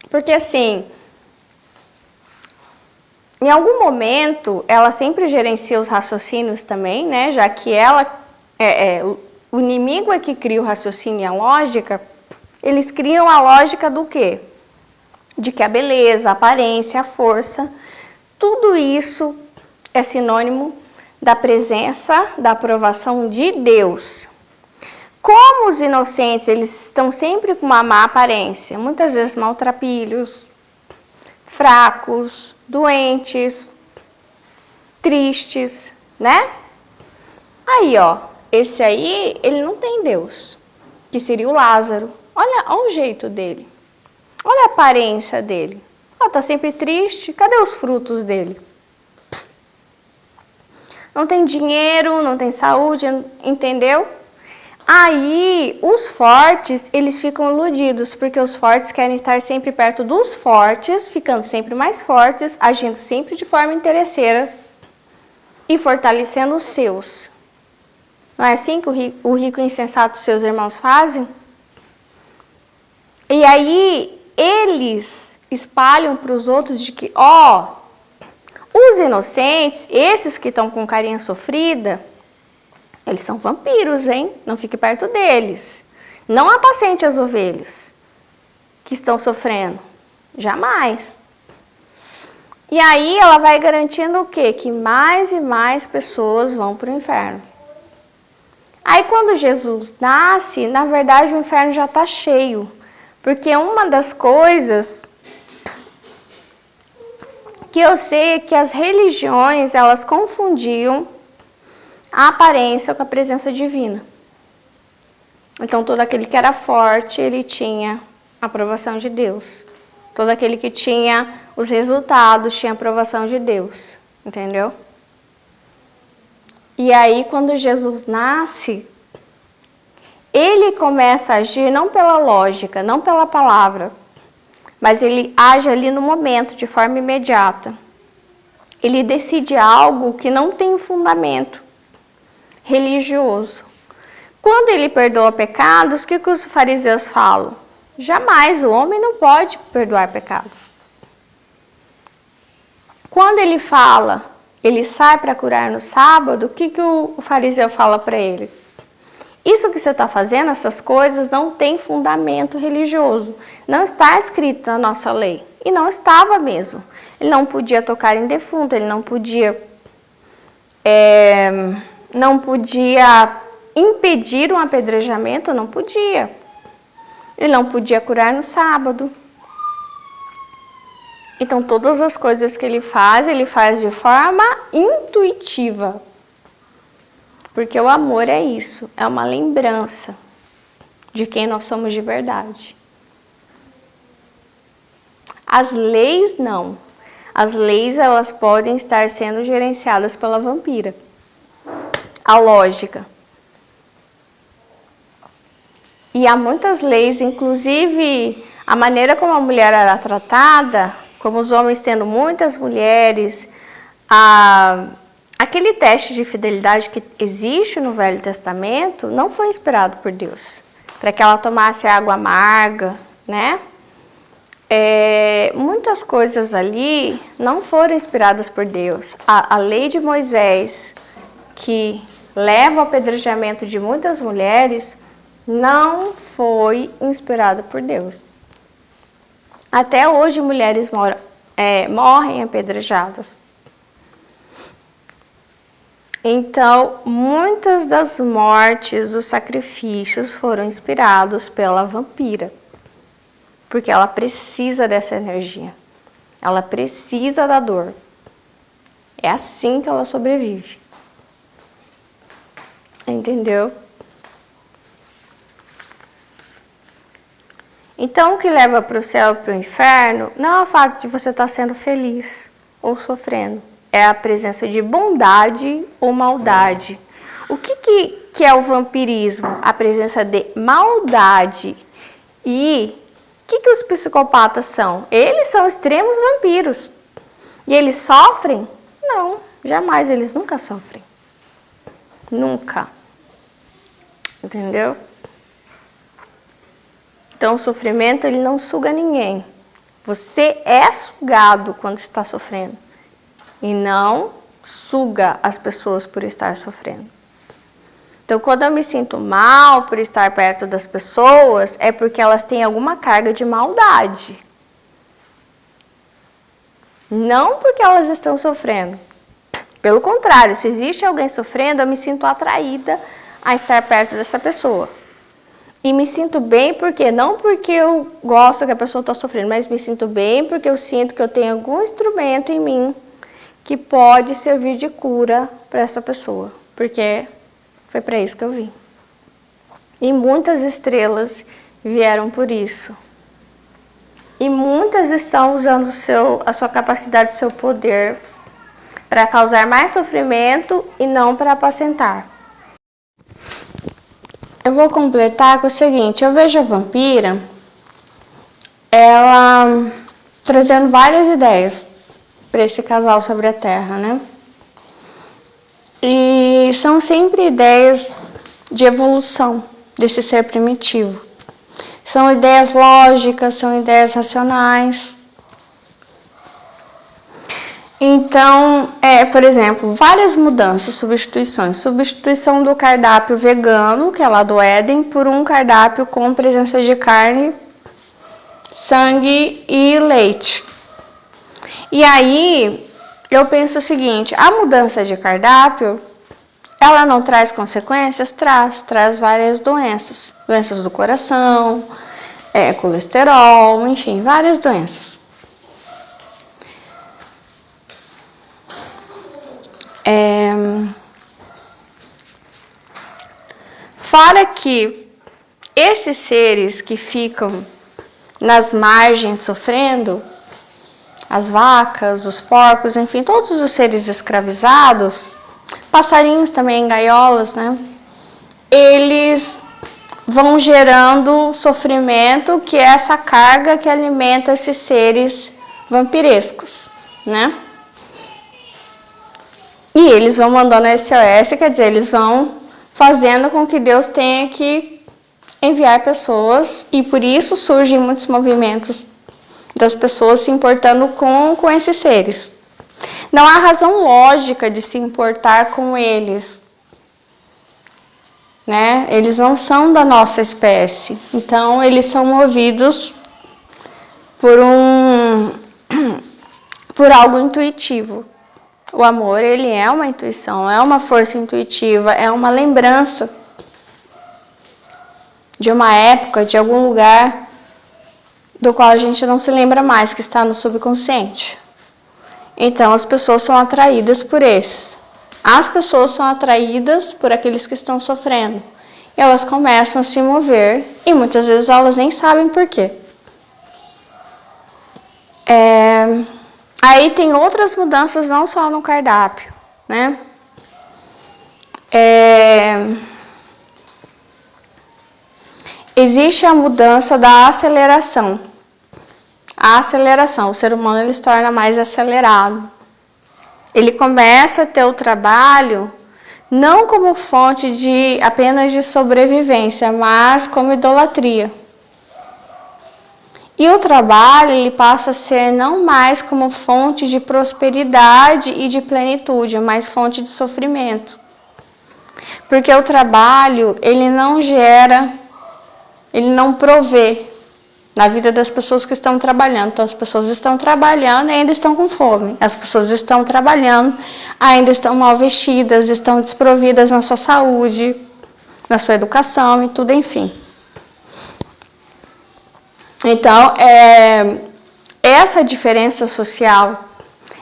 porque assim, em algum momento ela sempre gerencia os raciocínios também, né? Já que ela o inimigo é que cria o raciocínio e a lógica. Eles criam a lógica do quê? De que a beleza, a aparência, a força, tudo isso é sinônimo da presença, da aprovação de Deus. Como os inocentes, eles estão sempre com uma má aparência, muitas vezes maltrapilhos, fracos, doentes, tristes, né? Aí, ó, esse aí, ele não tem Deus, que seria o Lázaro. Olha o jeito dele. Olha a aparência dele. Tá sempre triste. Cadê os frutos dele? Não tem dinheiro, não tem saúde, entendeu? Aí, os fortes, eles ficam iludidos, porque os fortes querem estar sempre perto dos fortes, ficando sempre mais fortes, agindo sempre de forma interesseira e fortalecendo os seus. Não é assim que o rico e insensato seus irmãos fazem? E aí, eles espalham para os outros de que, os inocentes, esses que estão com carinha sofrida, eles são vampiros, hein? Não fique perto deles. Não apacente as ovelhas que estão sofrendo. Jamais. E aí, ela vai garantindo o quê? Que mais e mais pessoas vão para o inferno. Aí, quando Jesus nasce, na verdade, o inferno já está cheio. Porque uma das coisas que eu sei é que as religiões, elas confundiam a aparência com a presença divina. Então, todo aquele que era forte, ele tinha a aprovação de Deus. Todo aquele que tinha os resultados, tinha a aprovação de Deus. Entendeu? E aí, quando Jesus nasce, ele começa a agir não pela lógica, não pela palavra, mas ele age ali no momento, de forma imediata. Ele decide algo que não tem fundamento religioso. Quando ele perdoa pecados, o que os fariseus falam? Jamais, o homem não pode perdoar pecados. Quando ele fala, ele sai para curar no sábado, o que o fariseu fala para ele? Isso que você está fazendo, essas coisas, não tem fundamento religioso. Não está escrito na nossa lei. E não estava mesmo. Ele não podia tocar em defunto, ele não podia impedir um apedrejamento, não podia. Ele não podia curar no sábado. Então, todas as coisas que ele faz de forma intuitiva. Porque o amor é isso, é uma lembrança de quem nós somos de verdade. As leis não. As leis, elas podem estar sendo gerenciadas pela vampira. A lógica. E há muitas leis, inclusive a maneira como a mulher era tratada, como os homens tendo muitas mulheres, aquele teste de fidelidade que existe no Velho Testamento não foi inspirado por Deus. Para que ela tomasse água amarga, né? Muitas coisas ali não foram inspiradas por Deus. A lei de Moisés, que leva ao apedrejamento de muitas mulheres, não foi inspirada por Deus. Até hoje, mulheres morrem apedrejadas. Então, muitas das mortes, dos sacrifícios foram inspirados pela vampira. Porque ela precisa dessa energia. Ela precisa da dor. É assim que ela sobrevive. Entendeu? Então, o que leva para o céu e para o inferno não é o fato de você estar sendo feliz ou sofrendo. É a presença de bondade ou maldade. O que é o vampirismo? A presença de maldade. E o que os psicopatas são? Eles são extremos vampiros. E eles sofrem? Não, jamais. Eles nunca sofrem. Nunca. Entendeu? Então, o sofrimento, ele não suga ninguém. Você é sugado quando está sofrendo. E não suga as pessoas por estar sofrendo. Então, quando eu me sinto mal por estar perto das pessoas, é porque elas têm alguma carga de maldade. Não porque elas estão sofrendo. Pelo contrário, se existe alguém sofrendo, eu me sinto atraída a estar perto dessa pessoa. E me sinto bem porque, não porque eu gosto que a pessoa está sofrendo, mas me sinto bem porque eu sinto que eu tenho algum instrumento em mim que pode servir de cura para essa pessoa. Porque foi para isso que eu vim. E muitas estrelas vieram por isso. E muitas estão usando a sua capacidade, o seu poder para causar mais sofrimento e não para apacentar. Eu vou completar com o seguinte, eu vejo a vampira, ela trazendo várias ideias para esse casal sobre a Terra, né? E são sempre ideias de evolução desse ser primitivo. São ideias lógicas, são ideias racionais. Então, por exemplo, várias mudanças, substituições. Substituição do cardápio vegano, que é lá do Éden, por um cardápio com presença de carne, sangue e leite. E aí, eu penso o seguinte, a mudança de cardápio, ela não traz consequências? Traz várias doenças. Doenças do coração, colesterol, enfim, várias doenças. Fora que esses seres que ficam nas margens sofrendo, as vacas, os porcos, enfim, todos os seres escravizados, passarinhos também em gaiolas, né? Eles vão gerando sofrimento, que é essa carga que alimenta esses seres vampirescos, né? E eles vão mandando SOS, quer dizer, eles vão fazendo com que Deus tenha que enviar pessoas, e por isso surgem muitos movimentos das pessoas se importando com esses seres. Não há razão lógica de se importar com eles, né? Eles não são da nossa espécie, então eles são movidos por algo intuitivo. O amor, ele é uma intuição, é uma força intuitiva, é uma lembrança de uma época, de algum lugar do qual a gente não se lembra mais, que está no subconsciente. Então, as pessoas são atraídas por esses. As pessoas são atraídas por aqueles que estão sofrendo. E elas começam a se mover e muitas vezes elas nem sabem por quê. Aí tem outras mudanças, não só no cardápio, né? Existe a mudança da aceleração. A aceleração, o ser humano ele se torna mais acelerado. Ele começa a ter o trabalho não como fonte apenas de sobrevivência, mas como idolatria. E o trabalho ele passa a ser não mais como fonte de prosperidade e de plenitude, mas fonte de sofrimento. Porque o trabalho, ele não gera, ele não provê, na vida das pessoas que estão trabalhando. Então, as pessoas estão trabalhando e ainda estão com fome. As pessoas estão trabalhando, ainda estão mal vestidas, estão desprovidas na sua saúde, na sua educação e tudo, enfim. Então, essa diferença social,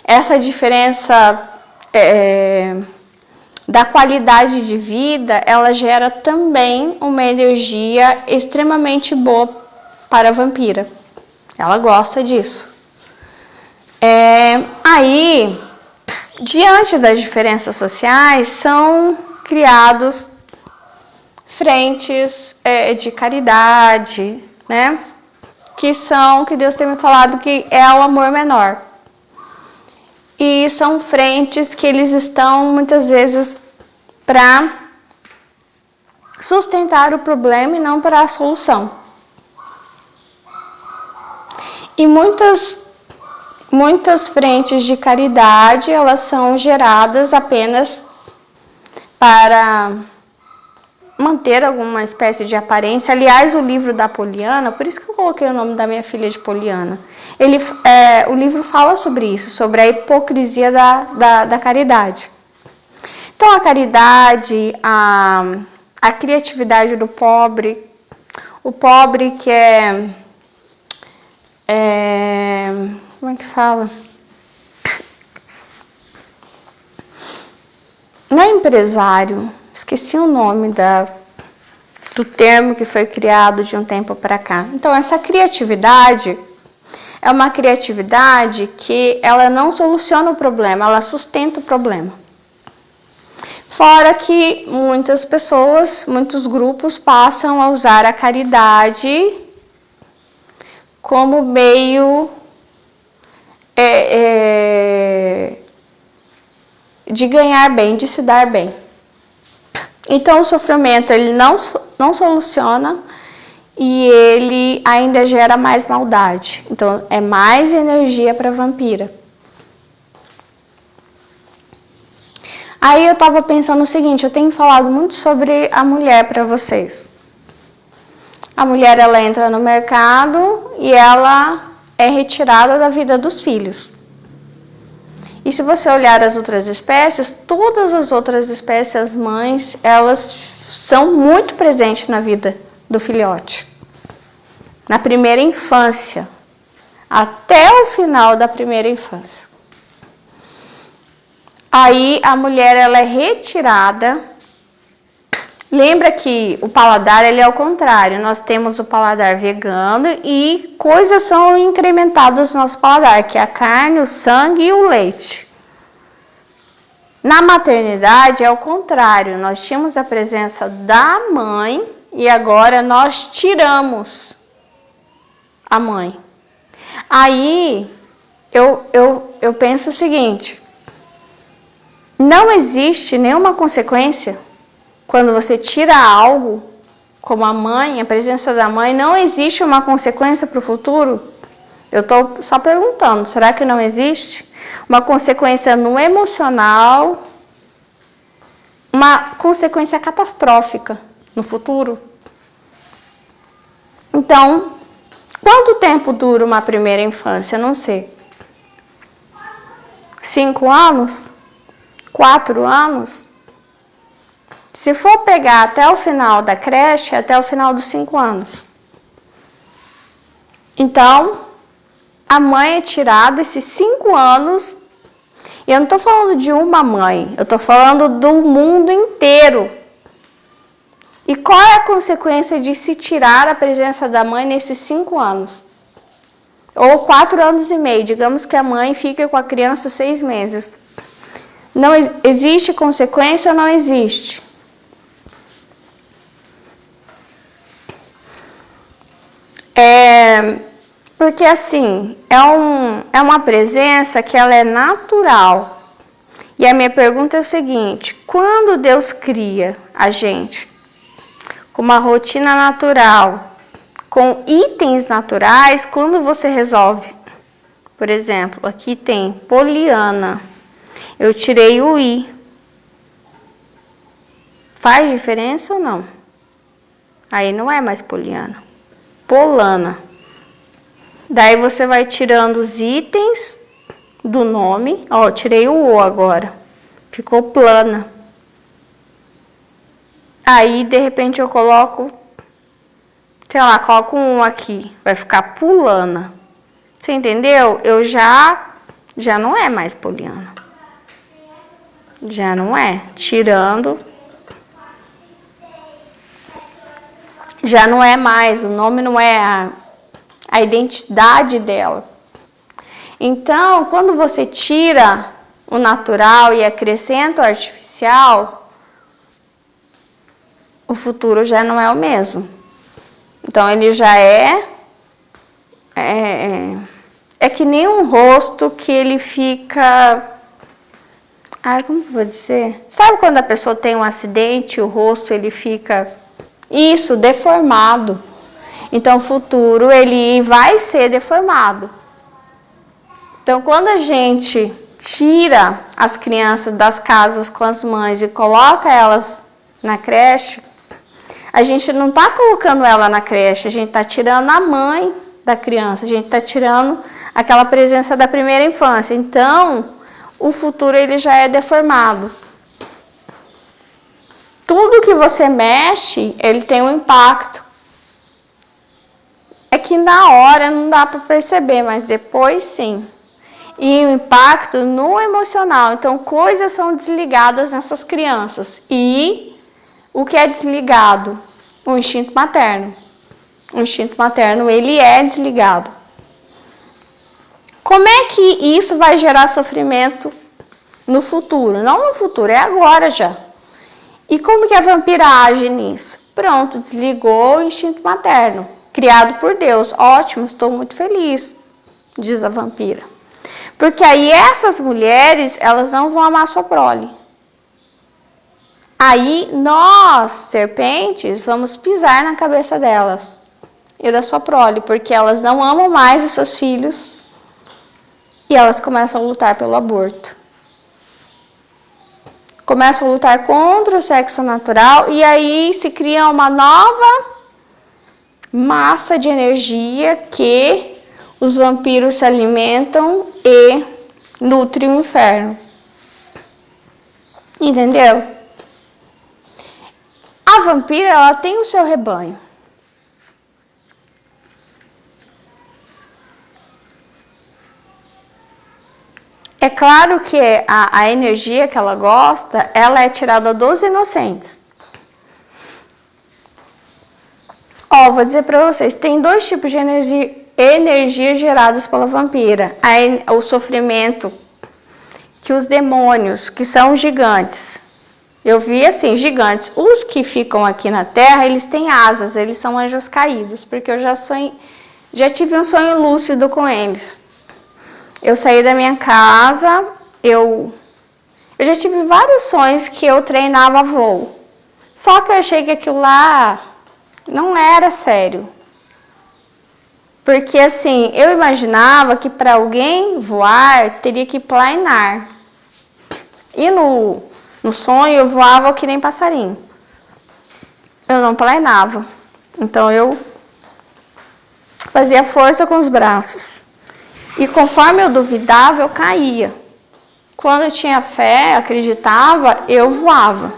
essa diferença da qualidade de vida, ela gera também uma energia extremamente boa para a vampira. Ela gosta disso. Aí, diante das diferenças sociais, são criados frentes de caridade, né? Que Deus tem me falado que é o amor menor. E são frentes que eles estão, muitas vezes, para sustentar o problema e não para a solução. E muitas frentes de caridade, elas são geradas apenas para manter alguma espécie de aparência. Aliás, o livro da Poliana, por isso que eu coloquei o nome da minha filha de Poliana, o livro fala sobre isso, sobre a hipocrisia da caridade. Então, a caridade, a criatividade do pobre, o pobre que como é que fala? Não é empresário, esqueci o nome do termo que foi criado de um tempo para cá. Então, essa criatividade é uma criatividade que ela não soluciona o problema, ela sustenta o problema. Fora que muitas pessoas, muitos grupos passam a usar a caridade como meio de ganhar bem, de se dar bem. Então, o sofrimento ele não soluciona e ele ainda gera mais maldade. Então, é mais energia para a vampira. Aí eu estava pensando o seguinte, eu tenho falado muito sobre a mulher para vocês. A mulher, ela entra no mercado e ela é retirada da vida dos filhos. E se você olhar as outras espécies, todas as outras espécies, as mães, elas são muito presentes na vida do filhote. Na primeira infância, até o final da primeira infância. Aí a mulher, ela é retirada. Lembra que o paladar, ele é o contrário. Nós temos o paladar vegano e coisas são incrementadas no nosso paladar, que é a carne, o sangue e o leite. Na maternidade é o contrário. Nós tínhamos a presença da mãe e agora nós tiramos a mãe. Aí eu penso o seguinte: não existe nenhuma consequência quando você tira algo, como a mãe, a presença da mãe, não existe uma consequência para o futuro? Eu estou só perguntando, será que não existe? Uma consequência no emocional, uma consequência catastrófica no futuro? Então, quanto tempo dura uma primeira infância? Não sei. 5 anos? 4 anos? Se for pegar até o final da creche, até o final dos 5 anos. Então, a mãe é tirada esses 5 anos. E eu não estou falando de uma mãe, eu estou falando do mundo inteiro. E qual é a consequência de se tirar a presença da mãe nesses 5 anos? Ou 4 anos e meio, digamos que a mãe fica com a criança 6 meses. Não existe consequência ou não existe? Porque assim, é uma presença que ela é natural. E a minha pergunta é o seguinte: quando Deus cria a gente com uma rotina natural, com itens naturais, quando você resolve, por exemplo, aqui tem Poliana, eu tirei o I. Faz diferença ou não? Aí não é mais Poliana. Polana. Daí você vai tirando os itens do nome. Ó, tirei o O agora. Ficou plana. Aí, de repente, eu coloco, sei lá, coloco um aqui. Vai ficar Pulana. Você entendeu? Eu já não é mais Poliana. Já não é. Tirando. Já não é mais. O nome não é a identidade dela. Então, quando você tira o natural e acrescenta o artificial, o futuro já não é o mesmo. Então, ele já é que nem um rosto que ele fica... Ai, como que eu vou dizer? Sabe quando a pessoa tem um acidente e o rosto ele fica... Isso, deformado. Então, o futuro, ele vai ser deformado. Então, quando a gente tira as crianças das casas com as mães e coloca elas na creche, a gente não está colocando ela na creche, a gente está tirando a mãe da criança, a gente está tirando aquela presença da primeira infância. Então, o futuro ele já é deformado. Tudo que você mexe, ele tem um impacto. É que na hora não dá para perceber, mas depois sim. E o impacto no emocional. Então, coisas são desligadas nessas crianças. E o que é desligado? O instinto materno. O instinto materno, ele é desligado. Como é que isso vai gerar sofrimento no futuro? Não no futuro, é agora já. E como que a vampira age nisso? Pronto, desligou o instinto materno. Criado por Deus. Ótimo, estou muito feliz, diz a vampira. Porque aí essas mulheres, elas não vão amar sua prole. Aí nós, serpentes, vamos pisar na cabeça delas e da sua prole, porque elas não amam mais os seus filhos e elas começam a lutar pelo aborto. Começam a lutar contra o sexo natural e aí se cria uma nova massa de energia que os vampiros se alimentam e nutrem o inferno. Entendeu? A vampira, ela tem o seu rebanho. É claro que a energia que ela gosta, ela é tirada dos inocentes. Ó, vou dizer pra vocês, tem dois tipos de energia geradas pela vampira. O sofrimento que os demônios, que são gigantes. Eu vi assim, gigantes. Os que ficam aqui na Terra, eles têm asas, eles são anjos caídos, porque eu já tive um sonho lúcido com eles. Eu saí da minha casa, eu já tive vários sonhos que eu treinava voo. Só que eu achei que aquilo lá não era sério. Porque assim, eu imaginava que para alguém voar, teria que planar. E no sonho eu voava que nem passarinho. Eu não planava. Então eu fazia força com os braços. E conforme eu duvidava, eu caía. Quando eu tinha fé, acreditava, eu voava.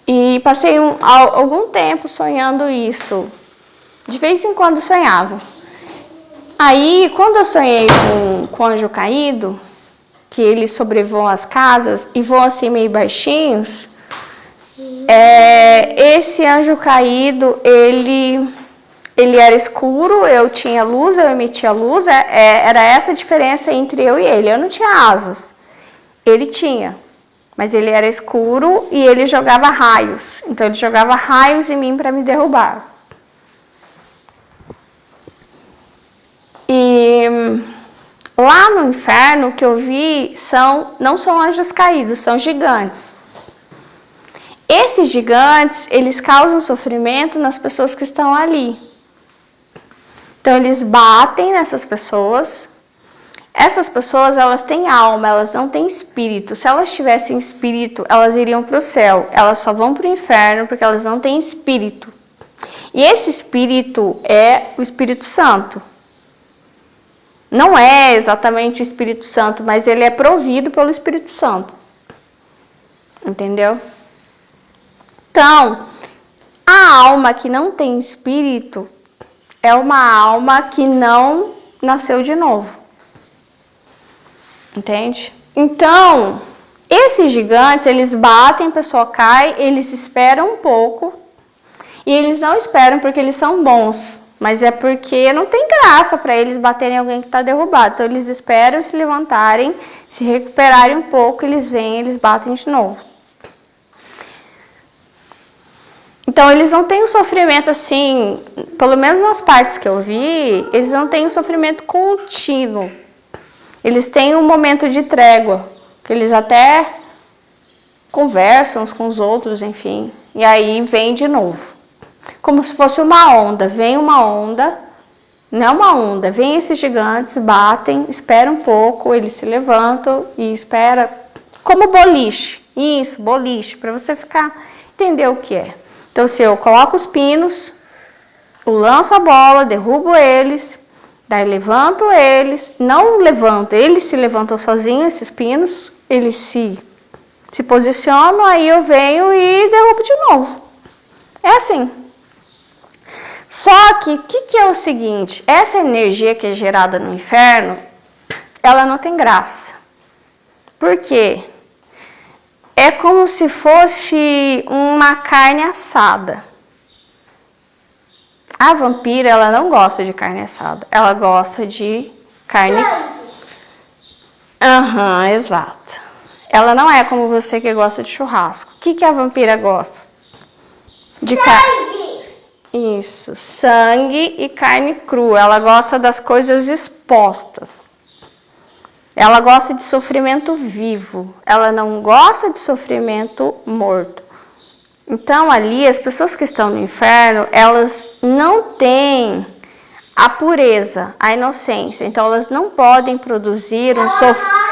E passei algum tempo sonhando isso. De vez em quando sonhava. Aí, quando eu sonhei com o anjo caído, que eles sobrevoam as casas e voam assim meio baixinhos, esse anjo caído, ele era escuro, eu tinha luz, eu emitia luz, era essa a diferença entre eu e ele. Eu não tinha asas, ele tinha, mas ele era escuro e ele jogava raios. Então ele jogava raios em mim para me derrubar. E lá no inferno, o que eu vi não são anjos caídos, são gigantes. Esses gigantes, eles causam sofrimento nas pessoas que estão ali. Então, eles batem nessas pessoas. Essas pessoas, elas têm alma, elas não têm espírito. Se elas tivessem espírito, elas iriam para o céu. Elas só vão para o inferno porque elas não têm espírito. E esse espírito é o Espírito Santo. Não é exatamente o Espírito Santo, mas ele é provido pelo Espírito Santo. Entendeu? Então, a alma que não tem espírito é uma alma que não nasceu de novo. Entende? Então, esses gigantes, eles batem, a pessoa cai, eles esperam um pouco. E eles não esperam porque eles são bons, mas é porque não tem graça para eles baterem alguém que está derrubado. Então, eles esperam se levantarem, se recuperarem um pouco, eles vêm, eles batem de novo. Então, eles não têm o sofrimento assim, pelo menos nas partes que eu vi, eles não têm o sofrimento contínuo. Eles têm um momento de trégua, que eles até conversam uns com os outros, enfim, e aí vem de novo. Como se fosse uma onda, vem uma onda, não é uma onda, vem esses gigantes, batem, espera um pouco, eles se levantam e espera, como boliche, isso, boliche, para você entender o que é. Então, se eu coloco os pinos, eu lanço a bola, derrubo eles, daí levanto eles, não levanto, eles se levantam sozinhos, esses pinos, eles se posicionam, aí eu venho e derrubo de novo. É assim. Só que, o que é o seguinte, essa energia que é gerada no inferno, ela não tem graça. Por quê? É como se fosse uma carne assada. A vampira, ela não gosta de carne assada. Ela gosta de carne... Exato. Ela não é como você que gosta de churrasco. O que a vampira gosta? De carne. Isso, sangue e carne crua. Ela gosta das coisas expostas. Ela gosta de sofrimento vivo, ela não gosta de sofrimento morto. Então, ali, as pessoas que estão no inferno, elas não têm a pureza, a inocência. Então, elas não podem produzir um sofrimento.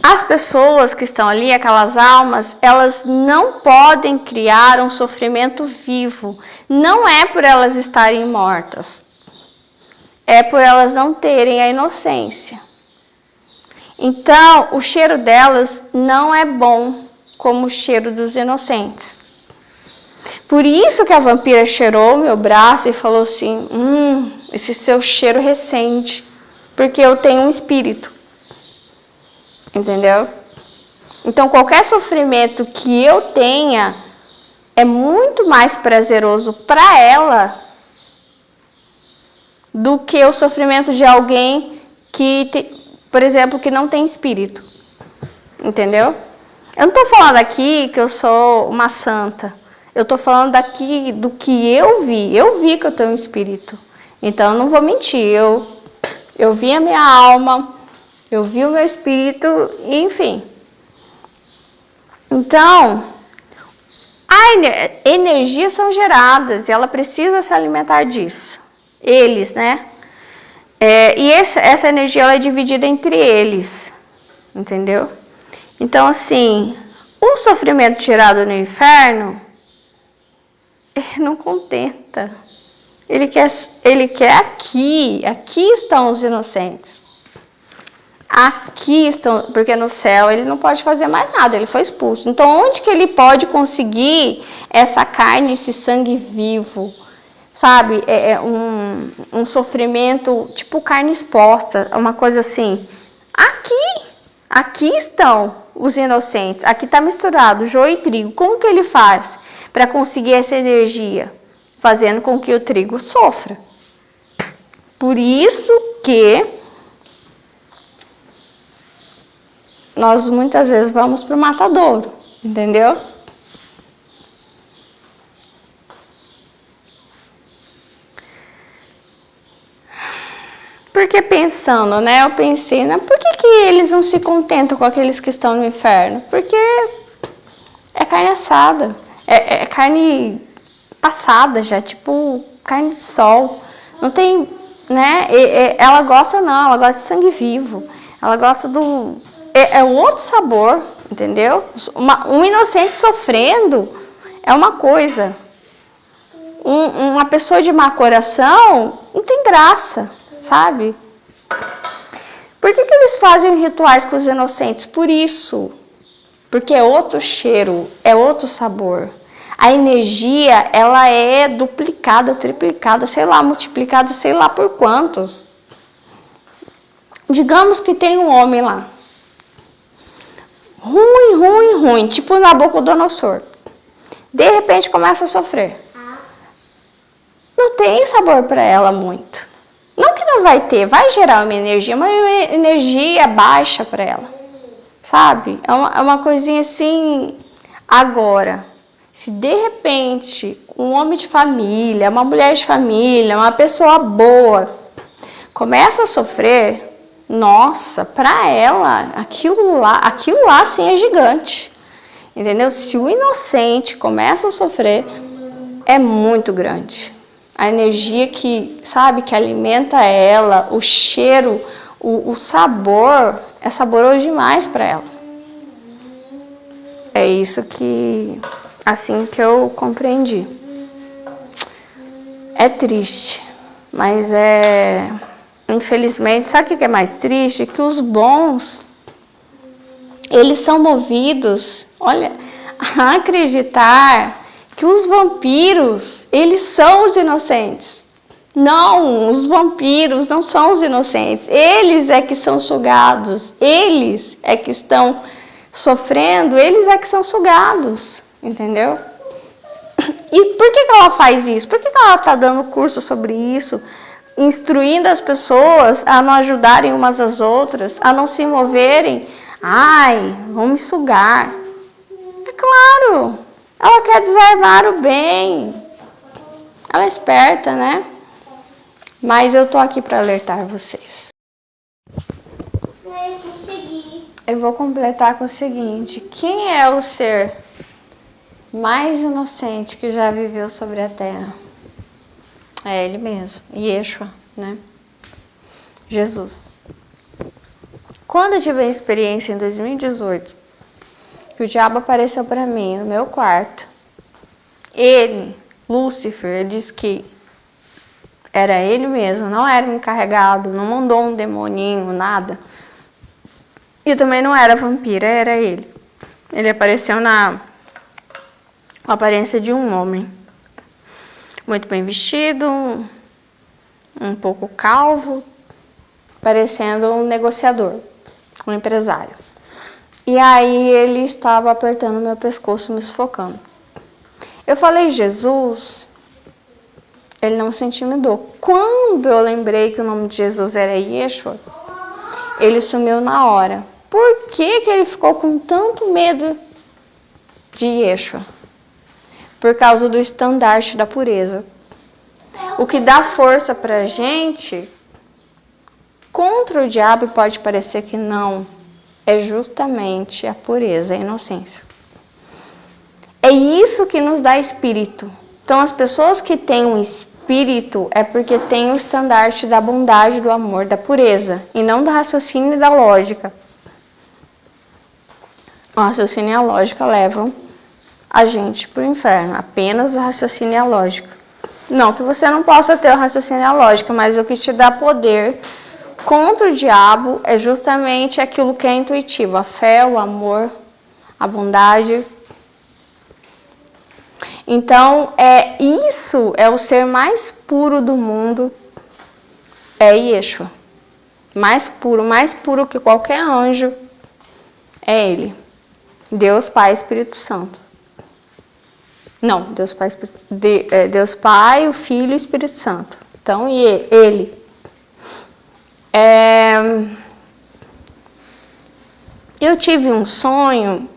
As pessoas que estão ali, aquelas almas, elas não podem criar um sofrimento vivo. Não é por elas estarem mortas. É por elas não terem a inocência. Então, o cheiro delas não é bom como o cheiro dos inocentes. Por isso que a vampira cheirou meu braço e falou assim, esse seu cheiro recente, porque eu tenho um espírito. Entendeu? Então, qualquer sofrimento que eu tenha é muito mais prazeroso para ela do que o sofrimento de alguém que, por exemplo, que não tem espírito. Entendeu? Eu não estou falando aqui que eu sou uma santa. Eu estou falando aqui do que eu vi. Eu vi que eu tenho um espírito. Então, eu não vou mentir. Eu vi a minha alma, eu vi o meu espírito, enfim. Então, energias são geradas e ela precisa se alimentar disso. Eles, né? E essa energia ela é dividida entre eles, entendeu? Então, assim, o sofrimento gerado no inferno, ele não contenta. Ele quer aqui estão os inocentes. Aqui estão, porque no céu ele não pode fazer mais nada, ele foi expulso. Então, onde que ele pode conseguir essa carne, esse sangue vivo? Sabe, um sofrimento tipo carne exposta, uma coisa assim. Aqui estão os inocentes, aqui está misturado joio e trigo. Como que ele faz para conseguir essa energia? Fazendo com que o trigo sofra. Por isso que nós muitas vezes vamos para o matadouro, entendeu? Porque pensando, né? Eu pensei, né? Por que eles não se contentam com aqueles que estão no inferno? Porque é carne assada, é carne passada já, tipo carne de sol. Não tem, né? Ela gosta de sangue vivo. Ela gosta do... É outro sabor, entendeu? Um inocente sofrendo é uma coisa. Uma pessoa de má coração não tem graça, sabe? Por que eles fazem rituais com os inocentes? Por isso. Porque é outro cheiro, é outro sabor. A energia, ela é duplicada, triplicada, sei lá, multiplicada, sei lá por quantos. Digamos que tem um homem lá. Ruim, tipo Nabucodonosor. De repente começa a sofrer. Não tem sabor para ela muito. Não que não vai ter, vai gerar uma energia, mas uma energia baixa para ela. Sabe? É uma coisinha assim. Agora, se de repente um homem de família, uma mulher de família, uma pessoa boa começa a sofrer, nossa, para ela, aquilo lá sim é gigante. Entendeu? Se o inocente começa a sofrer, é muito grande. A energia que, sabe, que alimenta ela, o cheiro, o sabor, é saboroso demais para ela. É isso que, assim que eu compreendi. É triste, mas infelizmente, sabe o que é mais triste? Que os bons, eles são movidos, olha, a acreditar que os vampiros, eles são os inocentes. Não, os vampiros não são os inocentes. Eles é que são sugados. Eles é que estão sofrendo. Eles é que são sugados. Entendeu? E por que ela faz isso? Por que ela está dando curso sobre isso? Instruindo as pessoas a não ajudarem umas às outras, a não se moverem. Ai, vão me sugar. É claro. Ela quer desarmar o bem. Ela é esperta, né? Mas eu tô aqui para alertar vocês. Eu vou completar com o seguinte. Quem é o ser mais inocente que já viveu sobre a Terra? É ele mesmo. Yeshua, né? Jesus. Quando eu tive a experiência em 2018, que o diabo apareceu para mim no meu quarto. Ele, Lúcifer, ele disse que era ele mesmo, não era um encarregado, não mandou um demoninho, nada. E também não era vampira, era ele. Ele apareceu na aparência de um homem. Muito bem vestido, um pouco calvo, parecendo um negociador, um empresário. E aí ele estava apertando meu pescoço, me sufocando. Eu falei, Jesus, ele não se intimidou. Quando eu lembrei que o nome de Jesus era Yeshua, ele sumiu na hora. Por que ele ficou com tanto medo de Yeshua? Por causa do estandarte da pureza. O que dá força pra gente contra o diabo, pode parecer que não, é justamente a pureza, a inocência. É isso que nos dá espírito. Então, as pessoas que têm um espírito é porque têm o estandarte da bondade, do amor, da pureza, e não do raciocínio e da lógica. O raciocínio e a lógica levam a gente para o inferno. Apenas o raciocínio e a lógica. Não que você não possa ter o raciocínio e a lógica, mas o que te dá poder contra o diabo é justamente aquilo que é intuitivo, a fé, o amor, a bondade. Então, isso é o ser mais puro do mundo, é Yeshua. Mais puro que qualquer anjo, é ele. Deus Pai, Espírito Santo. Não, Deus Pai, o Filho e o Espírito Santo. Então, ele. Eu tive um sonho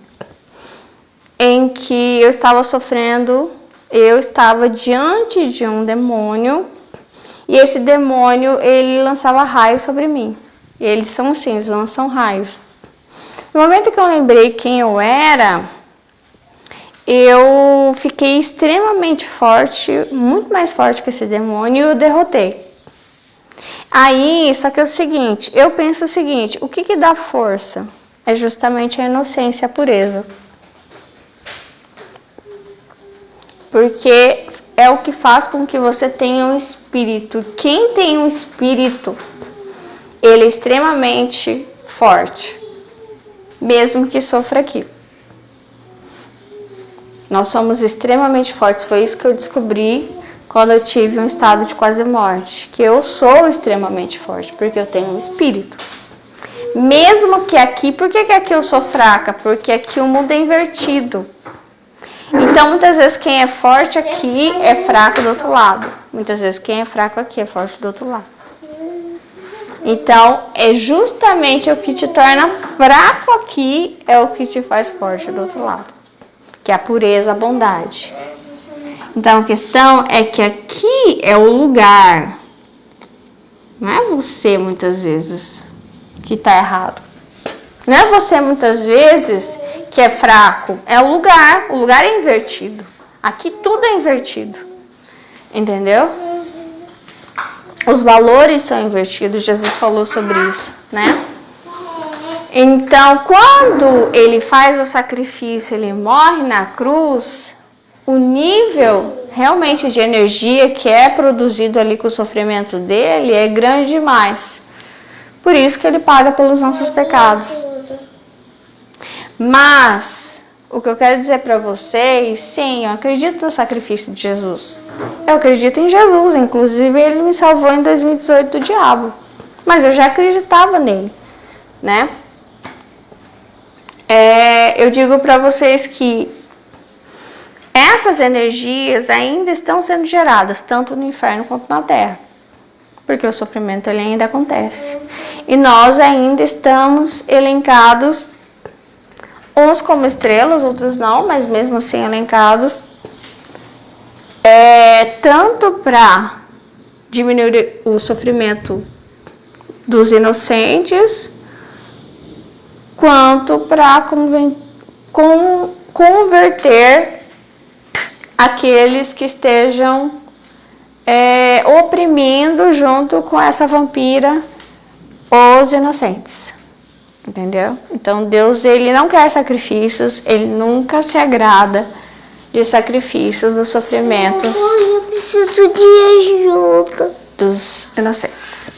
em que eu estava sofrendo, eu estava diante de um demônio, e esse demônio, ele lançava raios sobre mim. E eles são assim, eles lançam raios. No momento que eu lembrei quem eu era, eu fiquei extremamente forte, muito mais forte que esse demônio, e eu derrotei. Aí, só que é o seguinte, eu penso o seguinte, o que dá força? É justamente a inocência, a pureza. porque é o que faz com que você tenha um espírito. Quem tem um espírito, ele é extremamente forte, mesmo que sofra aqui. Nós somos extremamente fortes. Foi isso que eu descobri quando eu tive um estado de quase morte, que eu sou extremamente forte, porque eu tenho um espírito. Mesmo que aqui, por que aqui eu sou fraca? Porque aqui o mundo é invertido. Então, muitas vezes quem é forte aqui é fraco do outro lado. Muitas vezes quem é fraco aqui é forte do outro lado. Então, é justamente o que te torna fraco aqui, é o que te faz forte do outro lado. Que é a pureza, a bondade. Então, a questão é que aqui é o lugar. Não é você, muitas vezes, que está errado. Não é você, muitas vezes, que é fraco. É o lugar é invertido. Aqui tudo é invertido. Entendeu? Os valores são invertidos. Jesus falou sobre isso, né? Então, quando ele faz o sacrifício, ele morre na cruz, o nível realmente de energia que é produzido ali com o sofrimento dele é grande demais. Por isso que ele paga pelos nossos pecados. Mas, o que eu quero dizer para vocês, sim, eu acredito no sacrifício de Jesus. Eu acredito em Jesus, inclusive ele me salvou em 2018 do diabo. Mas eu já acreditava nele, né? Eu digo para vocês que essas energias ainda estão sendo geradas, tanto no inferno quanto na terra. Porque o sofrimento ele ainda acontece. E nós ainda estamos elencados, uns como estrelas, outros não, mas mesmo assim elencados, tanto para diminuir o sofrimento dos inocentes, quanto para converter aqueles que estejam oprimindo junto com essa vampira os inocentes. Entendeu? Então Deus ele não quer sacrifícios, ele nunca se agrada de sacrifícios dos sofrimentos. Eu preciso de ajuda dos inocentes.